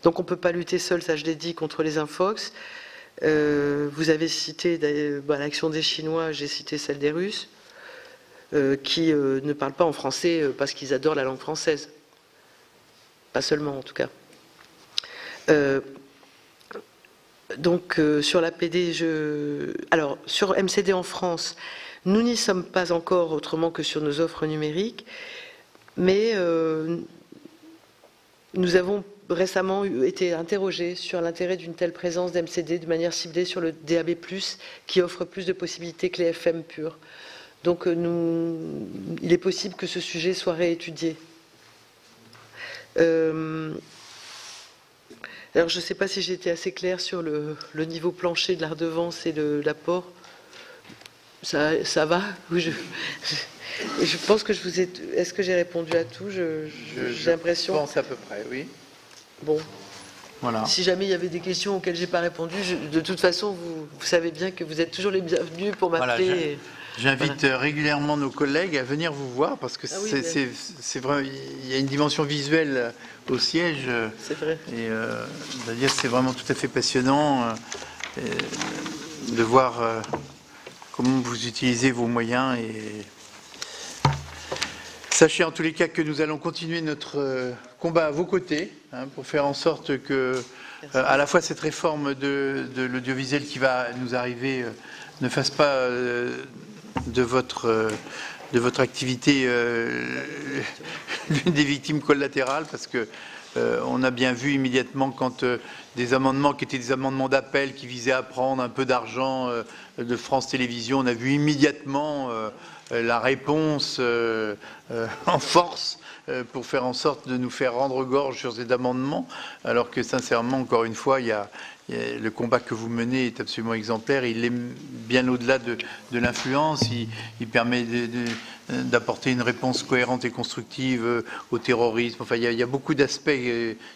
Donc on ne peut pas lutter seul, ça je l'ai dit, contre les infox. Vous avez cité l'action des Chinois, j'ai cité celle des Russes. Qui ne parlent pas en français parce qu'ils adorent la langue française. Pas seulement, en tout cas. Donc, sur l'APD, alors, sur MCD en France, nous n'y sommes pas encore autrement que sur nos offres numériques, mais nous avons récemment été interrogés sur l'intérêt d'une telle présence d'MCD de manière ciblée sur le DAB+, qui offre plus de possibilités que les FM purs. Donc il est possible que ce sujet soit réétudié. Alors je ne sais pas si j'ai été assez claire sur le niveau plancher de la redevance et de l'apport. Ça va? Oui, je pense que je vous ai... Est-ce que j'ai répondu à tout? J'ai l'impression... Je pense à peu près, oui. Bon. Voilà. Si jamais il y avait des questions auxquelles je n'ai pas répondu, de toute façon, vous savez bien que vous êtes toujours les bienvenus pour m'appeler. Voilà, j'invite régulièrement nos collègues à venir vous voir parce que c'est vrai, il y a une dimension visuelle au siège. C'est vrai. Et c'est-à-dire c'est vraiment tout à fait passionnant de voir comment vous utilisez vos moyens. Et sachez en tous les cas que nous allons continuer notre combat à vos côtés pour faire en sorte que à la fois cette réforme de l'audiovisuel qui va nous arriver ne fasse pas de votre activité l'une des victimes collatérales, parce que on a bien vu immédiatement quand des amendements qui étaient des amendements d'appel qui visaient à prendre un peu d'argent de France Télévisions, on a vu immédiatement la réponse en force pour faire en sorte de nous faire rendre gorge sur ces amendements, alors que sincèrement, encore une fois, le combat que vous menez est absolument exemplaire. Il est bien au-delà de l'influence. Il permet d'apporter une réponse cohérente et constructive au terrorisme. Enfin, il y a beaucoup d'aspects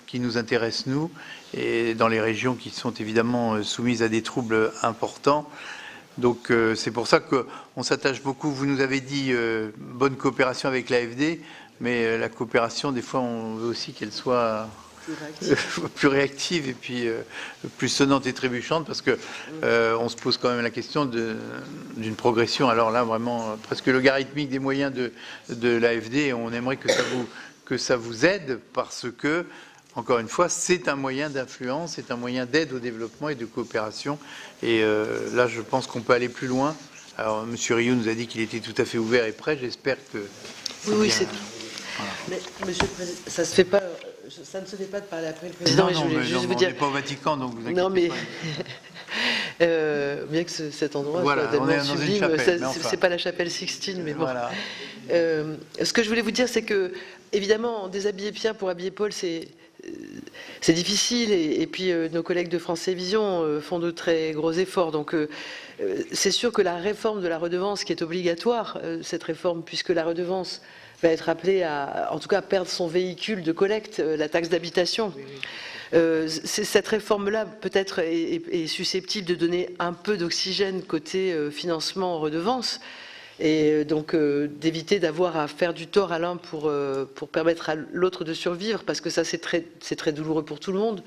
qui nous intéressent, nous, et dans les régions qui sont évidemment soumises à des troubles importants. Donc c'est pour ça qu'on s'attache beaucoup. Vous nous avez dit bonne coopération avec l'AFD, mais la coopération, des fois, on veut aussi qu'elle soit plus réactive et puis plus sonnante et trébuchante, parce que on se pose quand même la question d'une progression. Alors là, vraiment, presque logarithmique des moyens de l'AFD. On aimerait que ça vous aide, parce que, encore une fois, c'est un moyen d'influence, c'est un moyen d'aide au développement et de coopération. Et là, je pense qu'on peut aller plus loin. Alors, M. Rioux nous a dit qu'il était tout à fait ouvert et prêt. J'espère que... Oui, c'est tout. Voilà. Mais, Monsieur le Président, ça ne se fait pas de parler après le Président. Non, mais je voulais juste vous dire... On n'est pas au Vatican, donc vous inquiétez pas. Bien que cet endroit soit tellement sublime, c'est pas la chapelle Sixtine, mais bon. Voilà. Ce que je voulais vous dire, c'est que, évidemment, déshabiller Pierre pour habiller Paul, c'est difficile, et puis nos collègues de France Télévisions font de très gros efforts. Donc c'est sûr que la réforme de la redevance, qui est obligatoire, cette réforme, puisque la redevance va être appelée à, en tout cas, perdre son véhicule de collecte, la taxe d'habitation. Cette réforme-là, peut-être, est susceptible de donner un peu d'oxygène côté financement en redevance, et donc d'éviter d'avoir à faire du tort à l'un pour permettre à l'autre de survivre, parce que ça, c'est très douloureux pour tout le monde.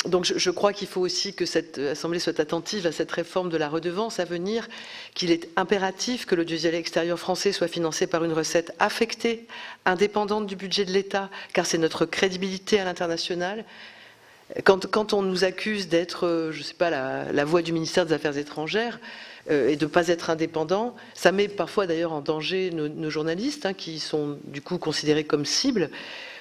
Donc je crois qu'il faut aussi que cette Assemblée soit attentive à cette réforme de la redevance à venir, qu'il est impératif que l'audiovisuel extérieur français soit financé par une recette affectée, indépendante du budget de l'État, car c'est notre crédibilité à l'international. Quand on nous accuse d'être, je ne sais pas, la voix du ministère des Affaires étrangères et de ne pas être indépendant, ça met parfois d'ailleurs en danger nos journalistes, qui sont du coup considérés comme cibles.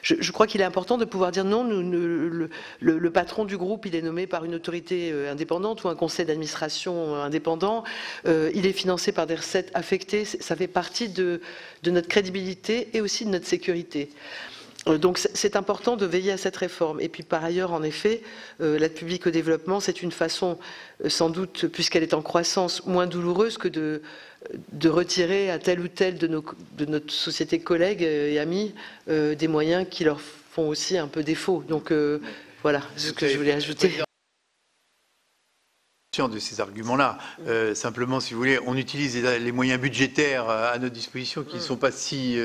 Je crois qu'il est important de pouvoir dire non, le patron du groupe, il est nommé par une autorité indépendante ou un conseil d'administration indépendant, il est financé par des recettes affectées, ça fait partie de notre crédibilité et aussi de notre sécurité. Donc c'est important de veiller à cette réforme. Et puis par ailleurs, en effet, l'aide publique au développement, c'est une façon, sans doute, puisqu'elle est en croissance, moins douloureuse que de retirer à tel ou tel de notre société collègues et amis des moyens qui leur font aussi un peu défaut. Donc voilà ce que je voulais ajouter. De ces arguments-là. Simplement, si vous voulez, on utilise les moyens budgétaires à notre disposition qui ne sont pas si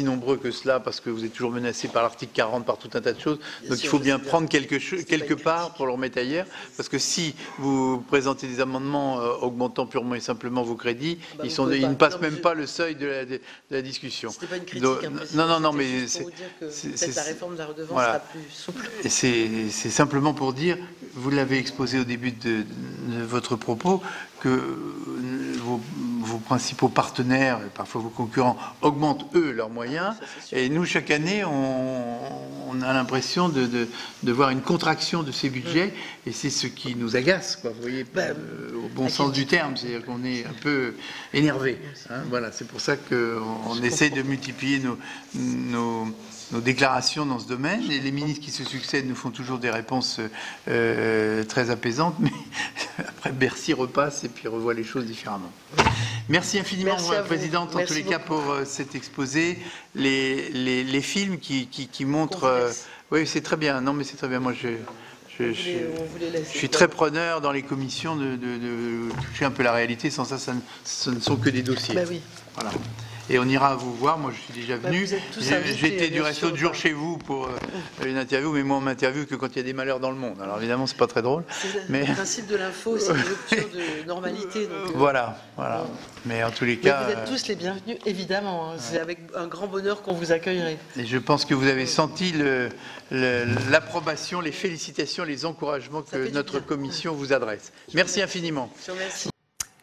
nombreux que cela parce que vous êtes toujours menacé par l'article 40, par tout un tas de choses. Donc il faut bien prendre quelque part pour le remettre ailleurs parce que si vous présentez des amendements augmentant purement et simplement vos crédits, ils ne passent même pas le seuil de la discussion. C'était pas une critique. Donc, non, mais c'est pour vous dire que la réforme de la redevance voilà. sera plus souple. C'est simplement pour dire, vous l'avez exposé au début de votre propos, que vos principaux partenaires, et parfois vos concurrents, augmentent eux leurs moyens. Et nous, chaque année, on a l'impression de voir une contraction de ces budgets. Et c'est ce qui nous agace, quoi, vous voyez, au bon sens du terme. C'est-à-dire qu'on est un peu énervé. Voilà, c'est pour ça qu'on essaie de multiplier nos déclarations dans ce domaine, et les ministres qui se succèdent nous font toujours des réponses très apaisantes, mais après Bercy repasse et puis revoit les choses différemment. Merci infiniment, Présidente, en tous les cas pour cet exposé. Les films qui montrent... oui, c'est très bien. Non, mais c'est très bien. Moi, je suis très preneur dans les commissions de toucher un peu la réalité. Sans ça, ce ne sont que des dossiers. Ben oui. Voilà. Et on ira vous voir, moi je suis déjà venu. J'étais du reste l'autre jour chez vous pour une interview, mais moi on m'interviewe que quand il y a des malheurs dans le monde. Alors évidemment c'est pas très drôle. C'est le principe de l'info, c'est une rupture de normalité. Donc, voilà. Mais en tous les cas... Vous êtes tous les bienvenus, évidemment. C'est avec un grand bonheur qu'on vous accueillerait. Et je pense que vous avez senti l'approbation, les félicitations, les encouragements que notre commission vous adresse. Merci infiniment. Je vous remercie.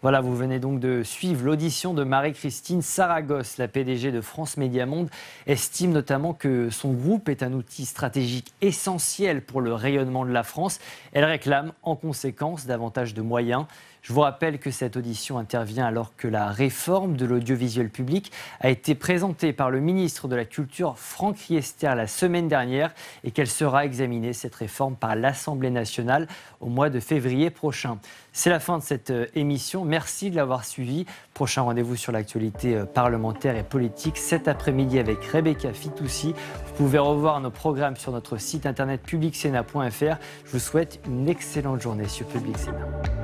Voilà, vous venez donc de suivre l'audition de Marie-Christine Saragosse. La PDG de France Médias Monde estime notamment que son groupe est un outil stratégique essentiel pour le rayonnement de la France. Elle réclame en conséquence davantage de moyens. Je vous rappelle que cette audition intervient alors que la réforme de l'audiovisuel public a été présentée par le ministre de la Culture, Franck Riester, la semaine dernière et qu'elle sera examinée, cette réforme, par l'Assemblée nationale au mois de février prochain. C'est la fin de cette émission. Merci de l'avoir suivi. Prochain rendez-vous sur l'actualité parlementaire et politique cet après-midi avec Rebecca Fitoussi. Vous pouvez revoir nos programmes sur notre site internet publicsénat.fr. Je vous souhaite une excellente journée sur Public Sénat.